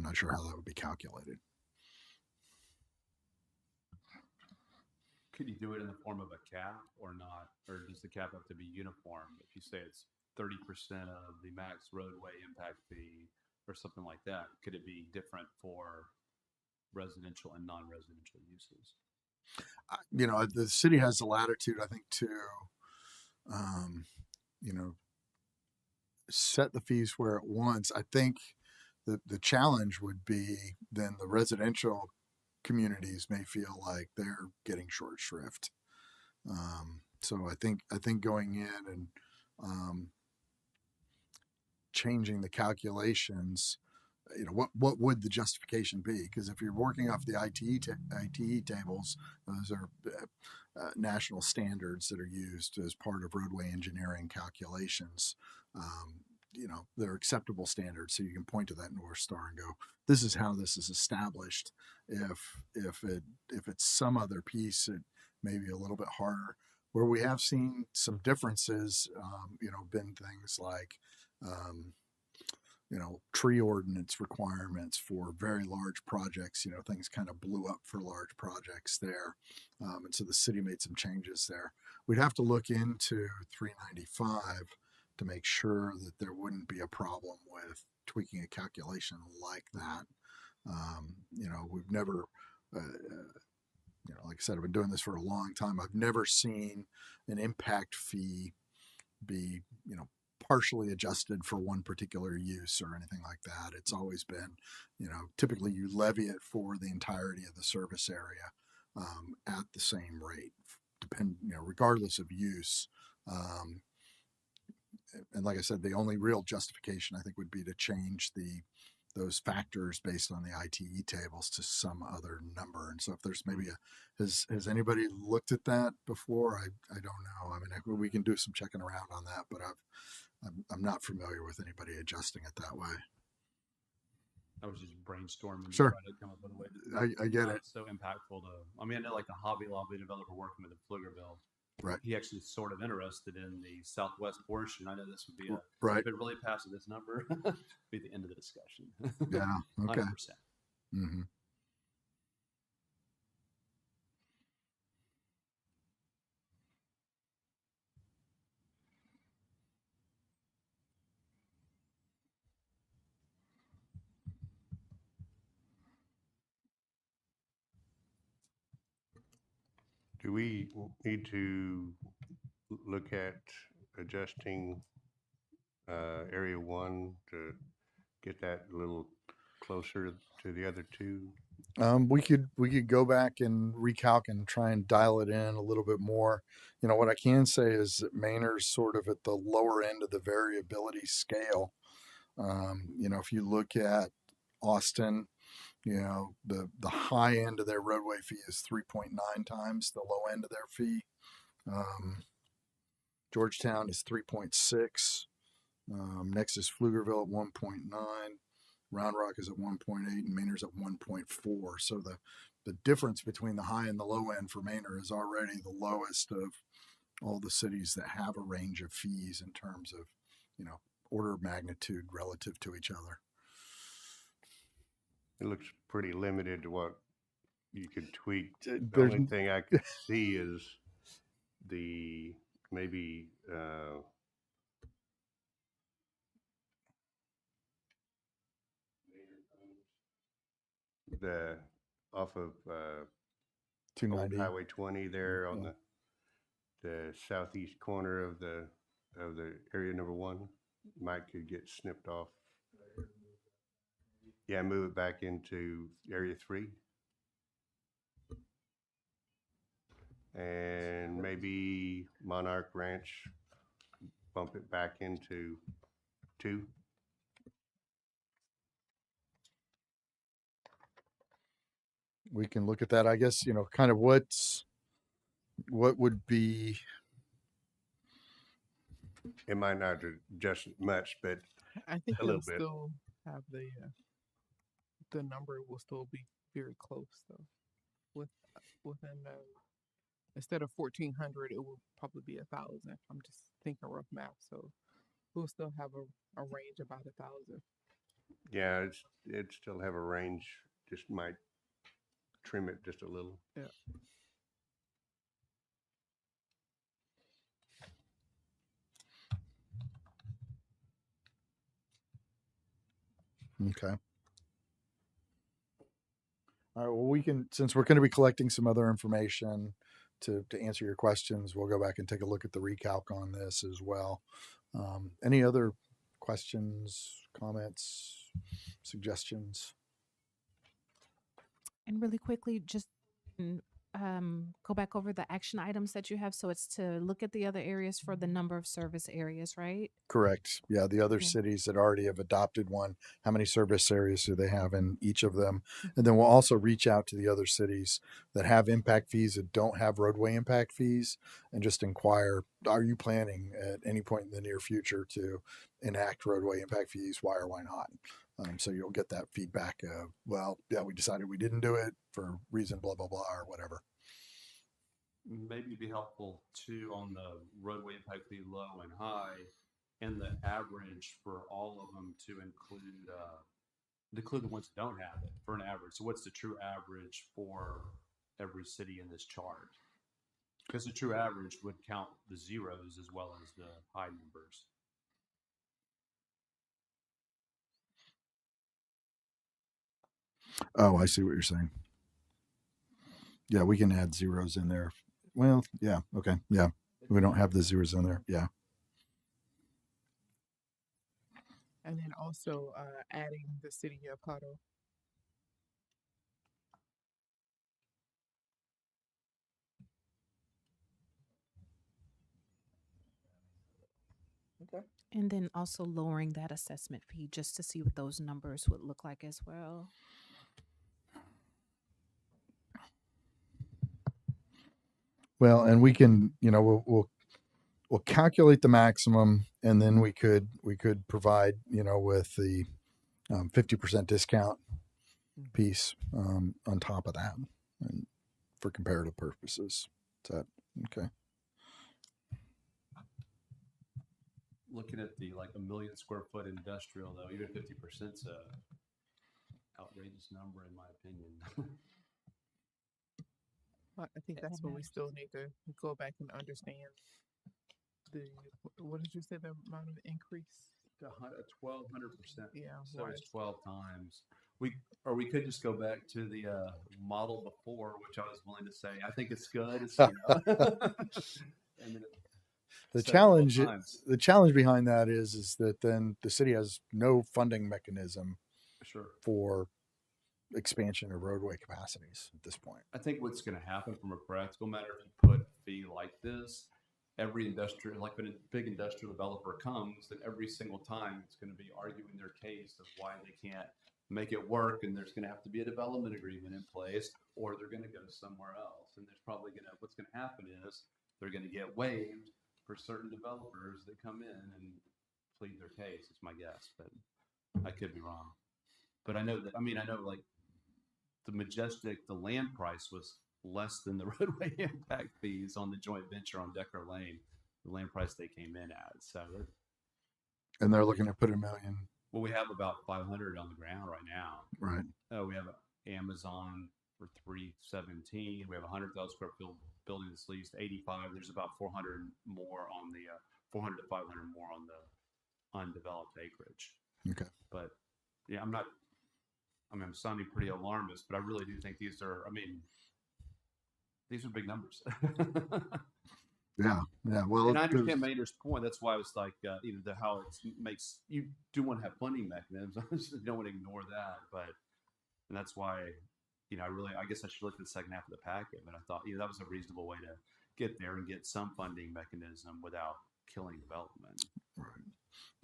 [SPEAKER 4] not sure how that would be calculated.
[SPEAKER 5] Could you do it in the form of a cap or not? Or does the cap have to be uniform? If you say it's 30% of the max roadway impact fee or something like that, could it be different for residential and non-residential uses?
[SPEAKER 4] The city has the latitude, I think, to, set the fees where it wants. I think the challenge would be then the residential communities may feel like they're getting short shrift. So I think going in and changing the calculations, what would the justification be? Because if you're working off the ITE tables, those are national standards that are used as part of roadway engineering calculations. They're acceptable standards, so you can point to that North Star and go, "This is how this is established." If it's some other piece, it may be a little bit harder. Where we have seen some differences, been things like, tree ordinance requirements for very large projects. Things kind of blew up for large projects there, and so the city made some changes there. We'd have to look into 395 to make sure that there wouldn't be a problem with tweaking a calculation like that. We've never, like I said, I've been doing this for a long time. I've never seen an impact fee be, partially adjusted for one particular use or anything like that. It's always been, typically you levy it for the entirety of the service area at the same rate, regardless of use. And like I said, the only real justification I think would be to change those factors based on the ITE tables to some other number. And so if there's maybe has anybody looked at that before? I don't know. I mean, we can do some checking around on that, but I'm not familiar with anybody adjusting it that way.
[SPEAKER 5] I was just brainstorming
[SPEAKER 4] Sure.
[SPEAKER 5] to try to come up with a way to
[SPEAKER 4] I get it.
[SPEAKER 5] It's so impactful I know like the Hobby Lobby developer working with the Pflugerville.
[SPEAKER 4] Right.
[SPEAKER 5] He actually is sort of interested in the southwest portion. I know this would be
[SPEAKER 4] right.
[SPEAKER 5] if it really passes this number, be the end of the discussion.
[SPEAKER 4] Yeah. Okay.
[SPEAKER 5] 100%.
[SPEAKER 4] Mm-hmm.
[SPEAKER 3] Do we need to look at adjusting area 1 to get that a little closer to the other two?
[SPEAKER 4] We could go back and recalc and try and dial it in a little bit more. What I can say is that Maynard's sort of at the lower end of the variability scale. If you look at Austin, the high end of their roadway fee is 3.9 times the low end of their fee. Georgetown is 3.6. Next is Pflugerville at 1.9. Round Rock is at 1.8 and Maynard's at 1.4. So the difference between the high and the low end for Maynard is already the lowest of all the cities that have a range of fees in terms of, order of magnitude relative to each other.
[SPEAKER 3] It looks pretty limited to what you could tweak. The
[SPEAKER 4] There's-
[SPEAKER 3] only thing I could see is maybe the, off of, Old
[SPEAKER 4] 290.
[SPEAKER 3] Highway 20 there on
[SPEAKER 4] Yeah.
[SPEAKER 3] the southeast corner of the area number 1, might could get snipped off. Yeah, move it back into area 3. And maybe Monarch Ranch, bump it back into 2.
[SPEAKER 4] We can look at that. I guess, kind of what would be,
[SPEAKER 3] It might not adjust much, but
[SPEAKER 2] I think
[SPEAKER 3] A little
[SPEAKER 2] it'll
[SPEAKER 3] bit.
[SPEAKER 2] still have the number will still be very close though. Within instead of 1,400, it will probably be 1,000. I'm just thinking rough math, so we'll still have a range about 1,000.
[SPEAKER 3] yeah, it'd still have a range, just might trim it just a little.
[SPEAKER 2] Yeah.
[SPEAKER 4] okay. All right. Well, we can, since we're going to be collecting some other information to answer your questions, we'll go back and take a look at the recalc on this as well. Any other questions, comments, suggestions?
[SPEAKER 1] And really quickly, just go back over the action items that you have. So it's to look at the other areas for the number of service areas, right?
[SPEAKER 4] Correct. Yeah, the other
[SPEAKER 1] Okay.
[SPEAKER 4] cities that already have adopted one, how many service areas do they have in each of them? And then we'll also reach out to the other cities that have impact fees that don't have roadway impact fees and just inquire, are you planning at any point in the near future to enact roadway impact fees? Why or why not? So you'll get that feedback of, well, yeah, we decided we didn't do it for reason blah, blah, blah, or whatever.
[SPEAKER 5] Maybe it'd be helpful too on the roadway impact fee low and high and the average for all of them to include the ones that don't have it for an average. So what's the true average for every city in this chart? Because the true average would count the zeros as well as the high numbers.
[SPEAKER 4] Oh, I see what you're saying. Yeah, we can add zeros in there. Well, yeah, okay, yeah. We don't have the zeros in there. Yeah.
[SPEAKER 2] And then also adding the city of Hutto.
[SPEAKER 1] And then also lowering that assessment fee just to see what those numbers would look like as well.
[SPEAKER 4] Well, and we can, we'll calculate the maximum, and then we could provide, with the 50% discount piece on top of that, and for comparative purposes. Is that okay?
[SPEAKER 5] Looking at the like 1 million square foot industrial though, even 50%'s a outrageous number in my opinion.
[SPEAKER 2] I think that's when we still need to go back and understand what did you say the amount of increase?
[SPEAKER 5] 1,200%.
[SPEAKER 2] Yeah,
[SPEAKER 5] So
[SPEAKER 2] why
[SPEAKER 5] it's 12 times. We could just go back to the model before, which I was willing to say I think it's good. It's, and then
[SPEAKER 4] The
[SPEAKER 5] said 12
[SPEAKER 4] challenge,
[SPEAKER 5] times.
[SPEAKER 4] the challenge behind that is that then the city has no funding mechanism
[SPEAKER 5] Sure.
[SPEAKER 4] for expansion of roadway capacities at this point.
[SPEAKER 5] I think what's going to happen from a practical matter, if you put a fee like this, every industrial, like when a big industrial developer comes, then every single time it's going to be arguing their case of why they can't make it work, and there's going to have to be a development agreement in place, or they're going to go somewhere else. And there's probably what's going to happen is they're going to get waived for certain developers that come in and plead their case. It's my guess, but I could be wrong. But I know like the Majestic, the land price was less than the roadway impact fees on the joint venture on Decker Lane, the land price they came in at. So,
[SPEAKER 4] And they're looking to put $1 million.
[SPEAKER 5] well, we have about 500 on the ground right now.
[SPEAKER 4] Right.
[SPEAKER 5] We have Amazon for 317. We have 100,000 square foot building that's leased 85. There's about 400 more on the 400 to 500 more on the undeveloped acreage.
[SPEAKER 4] Okay.
[SPEAKER 5] But yeah, I'm not I mean, I'm sounding pretty alarmist, but I really do think these are, I mean, these are big numbers.
[SPEAKER 4] Yeah. Well,
[SPEAKER 5] And I
[SPEAKER 4] there's-
[SPEAKER 5] understand Maynard's point. That's why I was like, you know, how it makes, you do want to have funding mechanisms. You don't want to ignore that. But, and that's why, you know, I guess I should look at the second half of the packet, but I thought, you know, that was a reasonable way to get there and get some funding mechanism without killing development.
[SPEAKER 4] Right.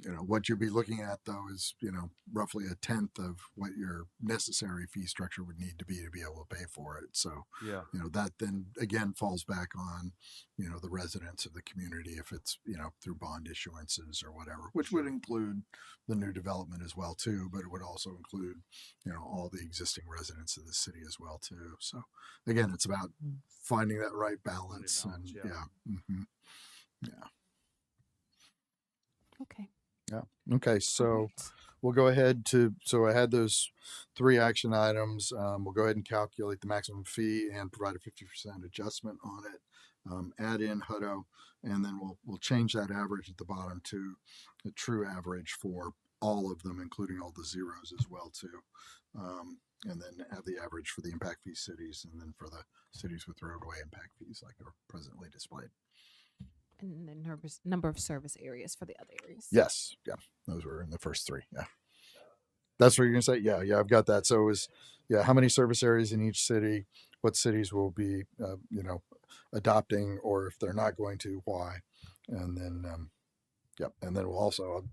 [SPEAKER 4] You know, what you'd be looking at though is, you know, roughly a tenth of what your necessary fee structure would need to be able to pay for it. So,
[SPEAKER 5] Yeah.
[SPEAKER 4] you know, that then again falls back on, you know, the residents of the community if it's, you know, through bond issuances or whatever, which would include the new development as well too, but it would also include, you know, all the existing residents of the city as well too. So again, it's about finding that right balance and
[SPEAKER 5] balance,
[SPEAKER 4] yeah. Yeah.
[SPEAKER 1] Okay.
[SPEAKER 4] Yeah. Okay. So
[SPEAKER 1] Alright.
[SPEAKER 4] we'll go ahead to, so I had those 3 action items. We'll go ahead and calculate the maximum fee and provide a 50% adjustment on it. Add in Hutto, and then we'll change that average at the bottom to a true average for all of them, including all the zeros as well too. And then have the average for the impact fee cities, and then for the cities with roadway impact fees like are presently displayed.
[SPEAKER 1] And then number of service areas for the other areas.
[SPEAKER 4] Yes. Yeah. Those were in the first 3. Yeah. That's what you're gonna say. Yeah. Yeah. I've got that. So it was, yeah. How many service areas in each city? What cities will be, you know, adopting, or if they're not going to, why? And then, yep. And then we'll also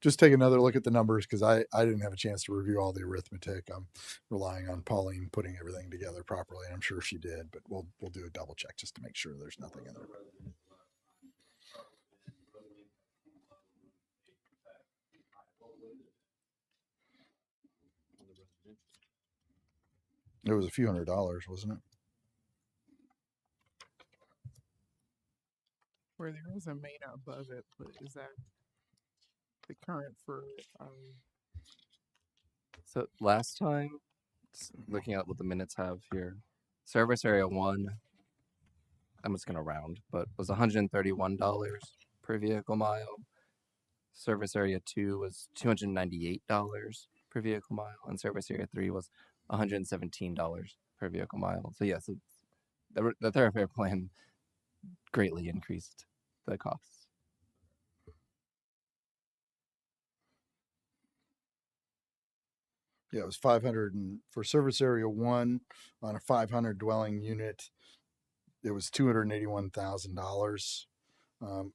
[SPEAKER 4] just take another look at the numbers because I didn't have a chance to review all the arithmetic. I'm relying on Pauline putting everything together properly. I'm sure she did, but we'll do a double check just to make sure there's nothing in there. It was a few $100s, wasn't it?
[SPEAKER 2] Where there is a Maynard above it, but is that the current for,
[SPEAKER 6] So last time, looking at what the minutes have here, service area 1, I'm just gonna round, but was $131 per vehicle mile. Service area 2 was $298 per vehicle mile, and service area 3 was $117 per vehicle mile. So yes, the thoroughfare plan greatly increased the costs.
[SPEAKER 4] Yeah, it was 500, and for service area 1 on a 500 dwelling unit, it was $281,000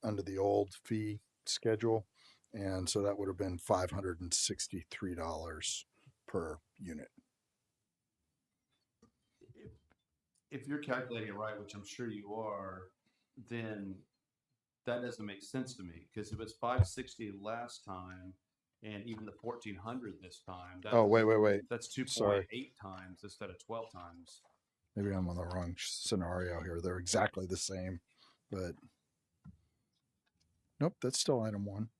[SPEAKER 4] under the old fee schedule, and so that would have been $563 per unit.
[SPEAKER 5] If you're calculating it right, which I'm sure you are, then that doesn't make sense to me because if it's 560 last time and even the 1400 this time, that's,
[SPEAKER 4] Oh, wait.
[SPEAKER 5] that's 2.8
[SPEAKER 4] Sorry.
[SPEAKER 5] times instead of 12 times.
[SPEAKER 4] Maybe I'm on the wrong scenario here. They're exactly the same, but nope, that's still item 1.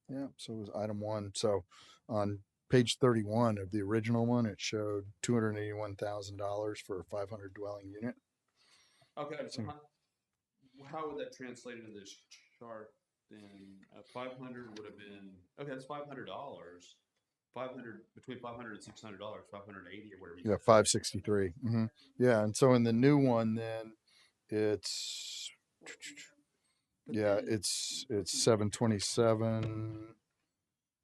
[SPEAKER 4] Yeah, so it was item 1. So on page 31 of the original one, it showed $281,000 for a 500 dwelling unit.
[SPEAKER 5] Okay, so
[SPEAKER 4] So-
[SPEAKER 5] how would that translate into this chart then? 500 would have been, okay, that's $500. 500, between $500 and $600, 580 or whatever you
[SPEAKER 4] Yeah,
[SPEAKER 5] said.
[SPEAKER 4] 563. Yeah, and so in the new one, then it's it's 727.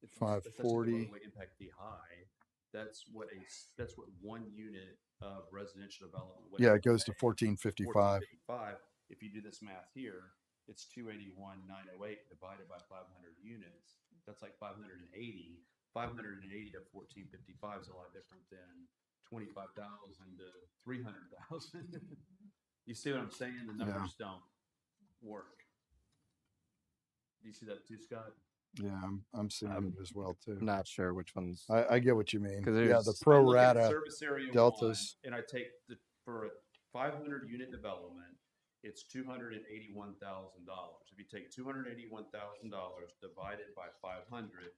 [SPEAKER 5] If that's a
[SPEAKER 4] 540.
[SPEAKER 5] roadway impact fee high, that's what one unit of residential development. would
[SPEAKER 4] Yeah, it goes to
[SPEAKER 5] pay.
[SPEAKER 4] 1455.
[SPEAKER 5] 1455. If you do this math here, it's 281,908 divided by 500 units. That's like 580. 580 to 1455 is a lot different than 25,000 to 300,000. You see what I'm saying? The numbers don't work. Do you see that too, Scott?
[SPEAKER 4] Yeah, I'm seeing it as well too.
[SPEAKER 6] Not sure which ones.
[SPEAKER 4] I get what you mean.
[SPEAKER 6] 'Cause
[SPEAKER 4] Yeah,
[SPEAKER 6] there's-
[SPEAKER 4] the
[SPEAKER 5] I
[SPEAKER 4] pro
[SPEAKER 5] look at
[SPEAKER 4] rata
[SPEAKER 5] service area
[SPEAKER 4] deltas.
[SPEAKER 5] 1, and I take for a 500 unit development, it's $281,000. If you take $281,000 divided by 500,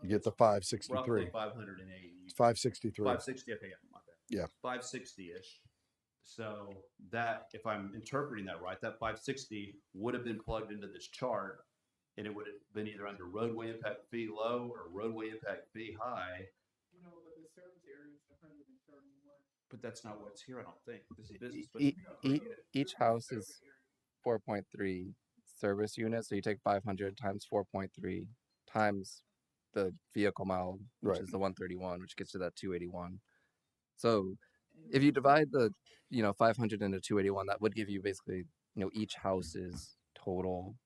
[SPEAKER 4] you get the
[SPEAKER 5] roughly
[SPEAKER 4] 563.
[SPEAKER 5] 580.
[SPEAKER 4] It's 563.
[SPEAKER 5] 560. Okay, yeah, my bad.
[SPEAKER 4] Yeah.
[SPEAKER 5] 560-ish. So that, if I'm interpreting that right, that 560 would have been plugged into this chart, and it would have been either under roadway impact fee low or roadway impact fee high.
[SPEAKER 2] but the service
[SPEAKER 5] But that's not what's here, I don't think. This is business. But
[SPEAKER 6] Each house is 4.3 service units. So you take 500 times 4.3 times the vehicle mile, which
[SPEAKER 4] Right.
[SPEAKER 6] is the 131, which gets to that 281. So if you divide the 500 into 281, that would give you basically each house's total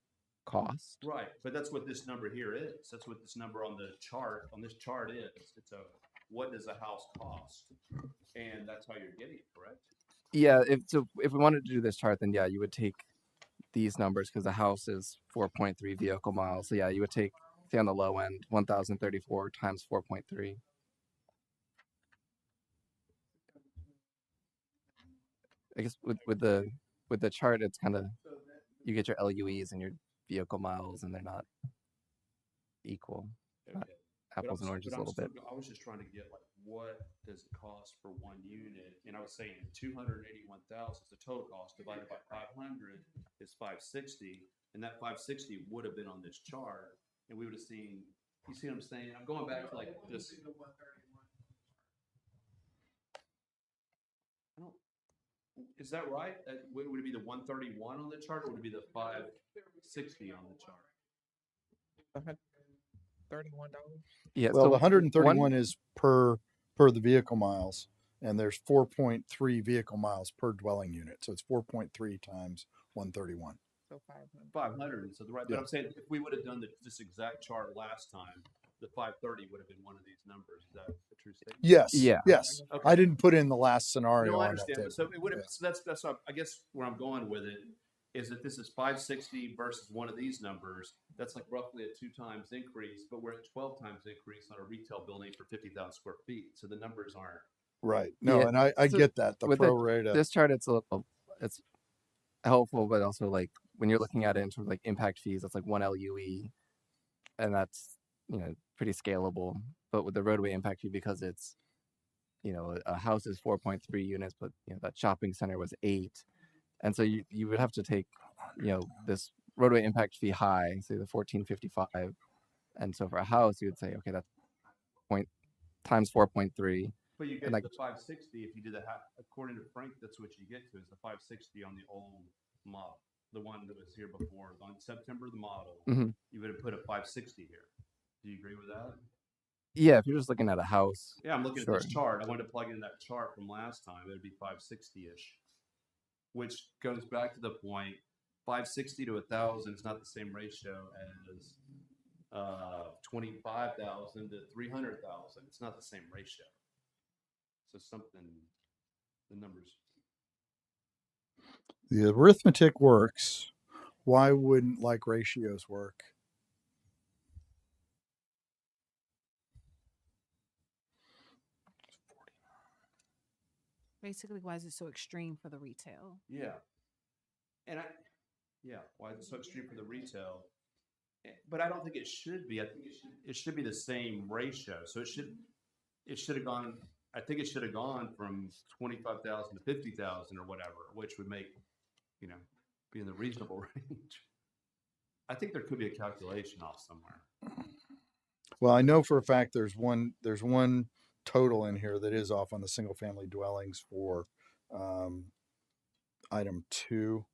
[SPEAKER 6] cost.
[SPEAKER 5] right, but that's what this number here is. That's what this number on this chart is. It's what does a house cost? And that's how you're getting it, correct?
[SPEAKER 6] Yeah, if we wanted to do this chart, then yeah, you would take these numbers because the house is 4.3 vehicle miles. So yeah, you would take, say on the low end, 1,034 times 4.3. I guess with the chart, it's kind of, you get your LUEs and your vehicle miles, and they're not equal. Not
[SPEAKER 5] Okay.
[SPEAKER 6] apples and oranges a little bit.
[SPEAKER 5] I was just trying to get like, what does it cost for one unit? And I was saying 281,000 is the total cost divided by 500 is 560. And that 560 would have been on this chart. And we would have seen, you see what I'm saying? I'm going back to like this. I don't, is that right? Would it be the 131 on the chart or would it be the 560 on the chart?
[SPEAKER 2] $31.
[SPEAKER 6] Yeah.
[SPEAKER 4] Well,
[SPEAKER 6] so
[SPEAKER 4] the
[SPEAKER 6] one-
[SPEAKER 4] 131 is per the vehicle miles, and there's 4.3 vehicle miles per dwelling unit. So it's 4.3 times 131.
[SPEAKER 2] So 500.
[SPEAKER 5] 500. So the right,
[SPEAKER 4] Yeah.
[SPEAKER 5] but I'm saying if we would have done this exact chart last time, the 530 would have been one of these numbers. Is that a true statement?
[SPEAKER 4] Yes.
[SPEAKER 6] Yeah.
[SPEAKER 4] Yes.
[SPEAKER 5] Okay.
[SPEAKER 4] I didn't put in the last scenario.
[SPEAKER 5] No, I
[SPEAKER 4] on that
[SPEAKER 5] understand.
[SPEAKER 4] table.
[SPEAKER 5] So it would have.
[SPEAKER 4] Yeah.
[SPEAKER 5] So that's I guess where I'm going with it is that this is 560 versus one of these numbers. That's like roughly a 2 times increase, but we're at 12 times increase on a retail building for 50,000 square feet. So the numbers aren't.
[SPEAKER 4] Right. No,
[SPEAKER 6] Yeah,
[SPEAKER 4] and I
[SPEAKER 6] so
[SPEAKER 4] get that. The
[SPEAKER 6] with
[SPEAKER 4] pro rata.
[SPEAKER 6] this chart, it's it's helpful, but also like when you're looking at it in terms of like impact fees, that's like 1 LUE, and that's pretty scalable. But with the roadway impact fee, because it's a house is 4.3 units, but that shopping center was 8, and so you would have to take this roadway impact fee high, say the 1455, and so for a house you would say, okay, that's times 4.3.
[SPEAKER 5] But you get
[SPEAKER 6] And like-
[SPEAKER 5] the 560 if you do according to Frank. That's what you get to is the 560 on the old model, the one that was here before on September the model.
[SPEAKER 6] Mhm.
[SPEAKER 5] You would have put a 560 here. Do you agree with that?
[SPEAKER 6] Yeah, if you're just looking at a house,
[SPEAKER 5] Yeah, I'm looking
[SPEAKER 6] Sure.
[SPEAKER 5] at this chart. I wanted to plug in that chart from last time. It'd be 560-ish, which goes back to the point, 560 to 1,000 is not the same ratio as 25,000 to 300,000. It's not the same ratio. So the numbers.
[SPEAKER 4] The arithmetic works. Why wouldn't like ratios work?
[SPEAKER 1] Basically, why is it so extreme for the retail?
[SPEAKER 5] Yeah. And why is it so extreme for the retail? But I don't think it should be. I think it should be the same ratio. So it should have gone. I think it should have gone from 25,000 to 50,000 or whatever, which would make, be in the reasonable range. I think there could be a calculation off somewhere.
[SPEAKER 4] Well, I know for a fact there's one total in here that is off on the single family dwellings for item 2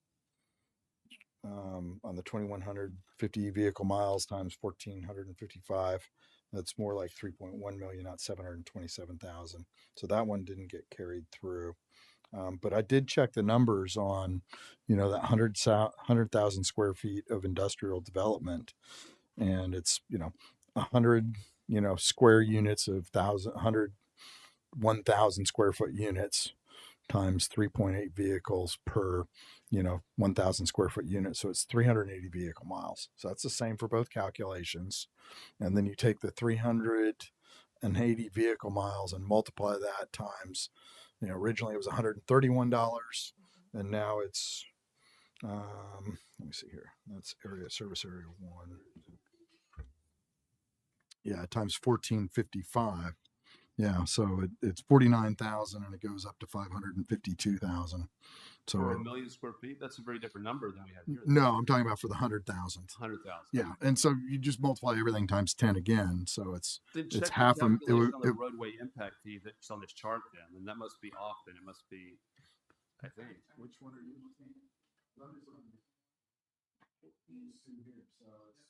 [SPEAKER 4] on the 2,150 vehicle miles times 1,455. That's more like 3.1 million, not 727,000. So that one didn't get carried through. But I did check the numbers on, that 100,000 square feet of industrial development, and it's 100 square units of 1,000 square foot units times 3.8 vehicles per 1,000 square foot unit. So it's 380 vehicle miles. So that's the same for both calculations. And then you take the 380 vehicle miles and multiply that times, originally it was $131, and now it's let me see here. That's service area 1. Yeah, times 1455. Yeah, so it's 49,000 and it goes up to 552,000. So
[SPEAKER 5] For a million square feet, that's a very different number than we have here.
[SPEAKER 4] no, I'm talking about for the 100,000.
[SPEAKER 5] 100,000.
[SPEAKER 4] Yeah, and so you just multiply everything times 10 again. So it's
[SPEAKER 5] Then
[SPEAKER 4] it's
[SPEAKER 5] check the
[SPEAKER 4] half a. It,
[SPEAKER 5] calculation
[SPEAKER 4] would-
[SPEAKER 5] on the
[SPEAKER 4] it,
[SPEAKER 5] roadway impact fee that's on this chart then, and that must be off then. It must be, I think.
[SPEAKER 4] Which one are you looking at? These two here. So it's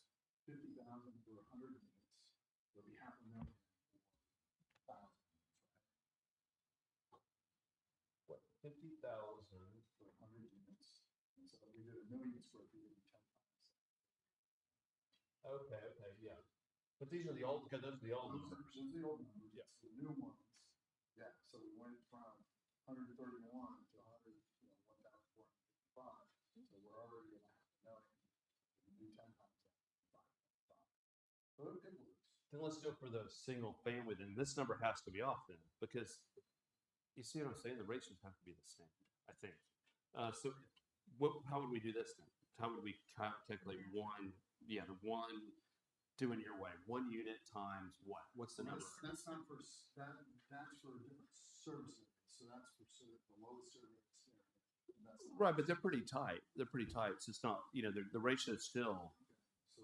[SPEAKER 4] 50,000 for 100 units. It'll be half a million.
[SPEAKER 5] What, 50,000?
[SPEAKER 4] For 100 units. And so we did a million square feet in 10 times.
[SPEAKER 5] Okay, yeah. But these are the old, because those are the old numbers.
[SPEAKER 4] Those are the old numbers.
[SPEAKER 5] Yeah.
[SPEAKER 4] The new ones. Yeah. So we went from 131 to 1,455. So we're already at half a million. We do 10 times that. 5.5. So it works.
[SPEAKER 5] Then let's do it for the single family, then this number has to be off then, because you see what I'm saying? The rates would have to be the same, I think. So how would we do this then? How would we calculate the one doing your way, 1 unit times what? What's the number?
[SPEAKER 4] That's not for that's for a different service area. So that's for the lowest service area. That's not,
[SPEAKER 5] Right, but they're pretty tight. They're pretty tight. So it's not, the ratio is still.
[SPEAKER 4] so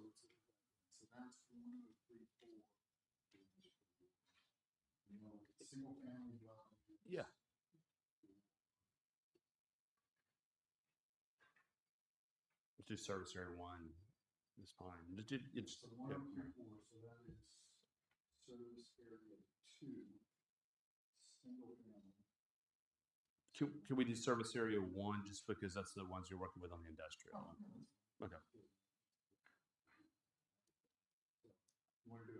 [SPEAKER 4] that's 1, 2, 3, 4. Single family dwelling.
[SPEAKER 5] Yeah. Let's do service area 1. It's fine. It's,
[SPEAKER 4] So 1, 2, 3, 4. So that is service area 2. Single family.
[SPEAKER 5] Can we do service area 1 just because that's the ones you're working with on the industrial? Okay.
[SPEAKER 4] You want to do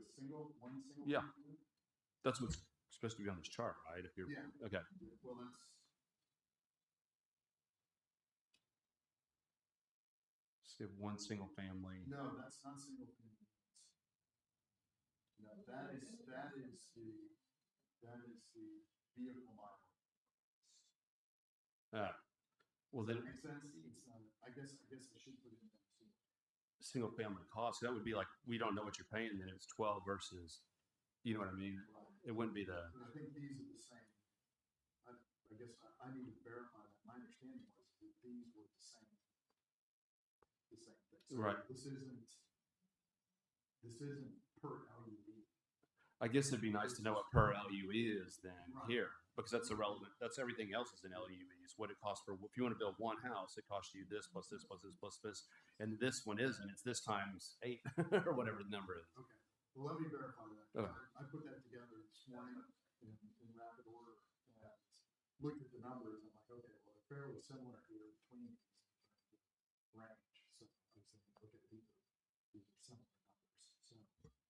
[SPEAKER 4] one single?
[SPEAKER 5] Yeah.
[SPEAKER 4] family?
[SPEAKER 5] That's what's supposed to be on this chart, right? If you're
[SPEAKER 4] Yeah.
[SPEAKER 5] okay.
[SPEAKER 4] Well, that's.
[SPEAKER 5] So you have 1 single family.
[SPEAKER 4] No, that's not single family. No, that is the vehicle mile.
[SPEAKER 5] Well, then
[SPEAKER 4] Makes sense? It's not, I guess I should put it in there too.
[SPEAKER 5] single family cost, that would be like, we don't know what you're paying, then it's 12 versus, you know what I mean?
[SPEAKER 4] Right.
[SPEAKER 5] It wouldn't be the,
[SPEAKER 4] But I think these are the same. I guess I need to verify that. My understanding was that these were the same. The same thing. So
[SPEAKER 5] Right.
[SPEAKER 4] This isn't per LUV.
[SPEAKER 5] I guess it'd be nice to know what per LUE is then
[SPEAKER 4] Right.
[SPEAKER 5] here, because that's irrelevant. That's everything else is in LUEs. What it costs for, if you want to build one house, it costs you this plus this plus this plus this, and this one isn't. It's this times 8 or whatever the number is.
[SPEAKER 4] Okay. Well, let me verify that.
[SPEAKER 5] Okay.
[SPEAKER 4] I put that together this morning in rapid order and looked at the numbers. I'm like, okay, well, they're fairly similar here between these range. So I was thinking, okay, these are similar numbers. So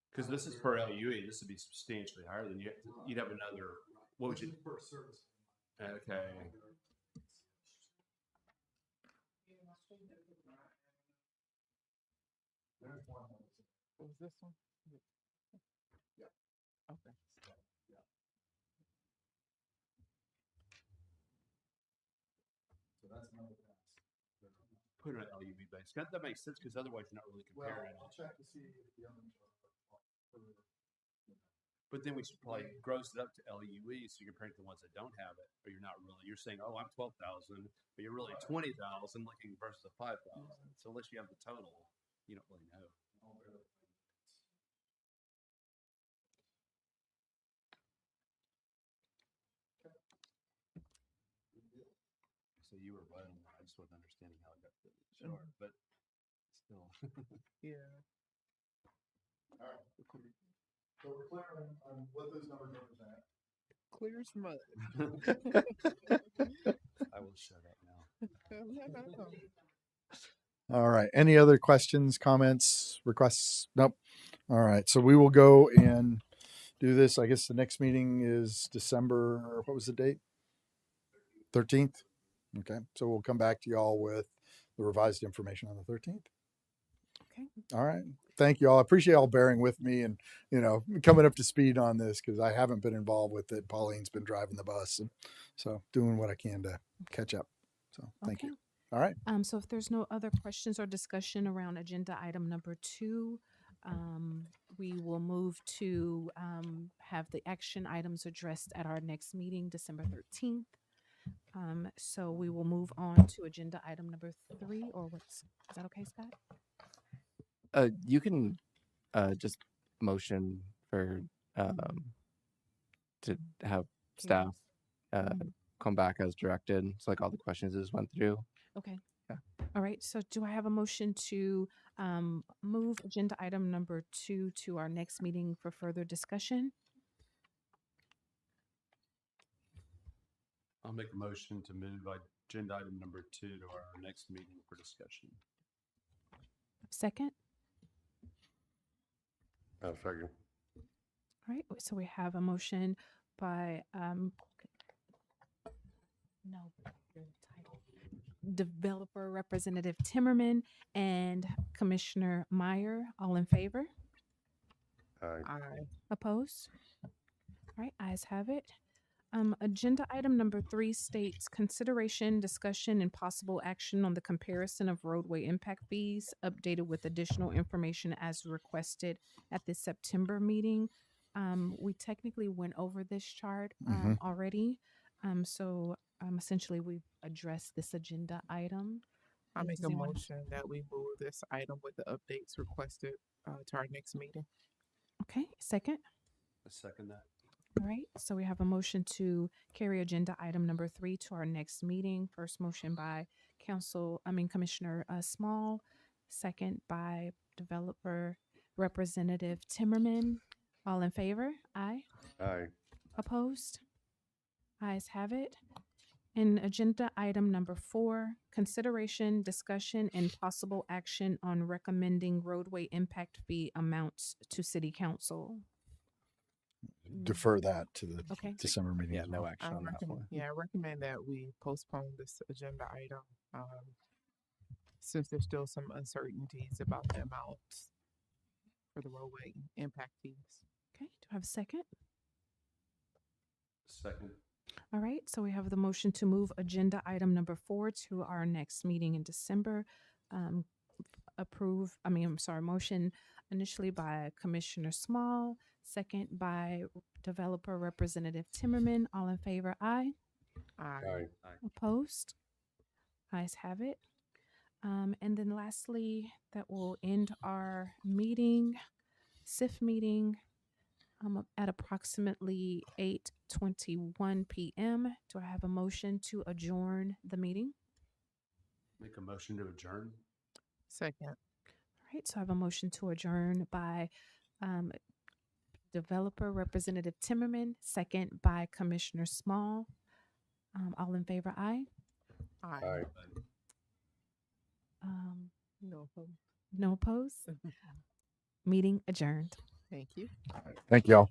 [SPEAKER 5] Because this is per LUE, this would be substantially higher than you'd have another. What would
[SPEAKER 4] this
[SPEAKER 5] you?
[SPEAKER 4] is per service.
[SPEAKER 5] Okay.
[SPEAKER 2] What was this one?
[SPEAKER 4] Yeah.
[SPEAKER 2] Okay.
[SPEAKER 4] So that's another pass.
[SPEAKER 5] Put it on LUE base. That makes sense because otherwise you're not really
[SPEAKER 4] Well,
[SPEAKER 5] comparing.
[SPEAKER 4] I'll check to see if the others are per.
[SPEAKER 5] But then we should probably gross it up to LUE so you're comparing to the ones that don't have it, but you're not really. You're saying, oh, I'm 12,000, but you're really 20,000 looking versus a 5,000. So unless you have the total, you don't really know. So you were right on that. I just wasn't understanding how it got to the chart, but still.
[SPEAKER 2] Yeah.
[SPEAKER 4] All right. So we're clear on what those numbers represent.
[SPEAKER 2] Clear as mud.
[SPEAKER 5] I will shut up now.
[SPEAKER 2] No.
[SPEAKER 4] All right. Any other questions, comments, requests? Nope. All right. So we will go and do this. I guess the next meeting is December. What was the date? 13th. Okay. So we'll come back to y'all with the revised information on the 13th.
[SPEAKER 1] Okay.
[SPEAKER 4] All right. Thank you all. I appreciate y'all bearing with me and, coming up to speed on this because I haven't been involved with it. Pauline's been driving the bus. And so doing what I can to catch up. So thank you. All right.
[SPEAKER 1] So if there's no other questions or discussion around agenda item number 2, We will move to have the action items addressed at our next meeting, December 13th. So we will move on to agenda item number 3, or is that okay, Scott?
[SPEAKER 6] You can just motion for to have staff come back as directed. So like all the questions just went through.
[SPEAKER 1] Okay.
[SPEAKER 6] Yeah.
[SPEAKER 1] All right. So do I have a motion to move agenda item number 2 to our next meeting for further discussion?
[SPEAKER 5] I'll make a motion to move agenda item number 2 to our next meeting for discussion.
[SPEAKER 1] Second?
[SPEAKER 3] I'll second.
[SPEAKER 1] All right. So we have a motion by your title. Developer Representative Timmerman and Commissioner Meyer. All in favor?
[SPEAKER 3] Aye.
[SPEAKER 2] Aye.
[SPEAKER 1] Opposed? All right, ayes have it. Agenda item number 3 states consideration, discussion, and possible action on the comparison of roadway impact fees, updated with additional information as requested at the September meeting. We technically went over this chart already. So essentially we've addressed this agenda item.
[SPEAKER 2] I make
[SPEAKER 1] Does
[SPEAKER 2] a
[SPEAKER 1] anyone-
[SPEAKER 2] motion that we move this item with the updates requested to our next meeting.
[SPEAKER 1] Okay, second.
[SPEAKER 5] I second that.
[SPEAKER 1] All right, so we have a motion to carry agenda item number 3 to our next meeting. First motion by Commissioner Small, second by Developer Representative Timmerman. All in favor? Aye.
[SPEAKER 3] Aye.
[SPEAKER 1] Opposed? Ayes have it. And agenda item number 4, consideration, discussion, and possible action on recommending roadway impact fee amounts to City Council.
[SPEAKER 4] Defer that to the
[SPEAKER 1] Okay.
[SPEAKER 4] December meeting.
[SPEAKER 6] Yeah,
[SPEAKER 4] as
[SPEAKER 6] no
[SPEAKER 4] well.
[SPEAKER 6] action on that one.
[SPEAKER 2] I recommend that we postpone this agenda item since there's still some uncertainties about the amounts for the roadway impact fees.
[SPEAKER 1] Okay, do I have a second?
[SPEAKER 5] Second.
[SPEAKER 1] All right, so we have the motion to move agenda item number 4 to our next meeting in December. Motion initially by Commissioner Small, second by Developer Representative Timmerman. All in favor, aye.
[SPEAKER 2] Aye.
[SPEAKER 1] Opposed? Ayes have it. And then lastly, that will end our meeting, SIF meeting, at approximately 8:21 p.m. Do I have a motion to adjourn the meeting?
[SPEAKER 5] Make a motion to adjourn.
[SPEAKER 2] Second.
[SPEAKER 1] All right, so I have a motion to adjourn by Developer Representative Timmerman, second by Commissioner Small. All in favor, aye.
[SPEAKER 2] Aye.
[SPEAKER 1] No
[SPEAKER 2] No.
[SPEAKER 1] opposed? Meeting adjourned.
[SPEAKER 2] Thank you.
[SPEAKER 4] Thank you all.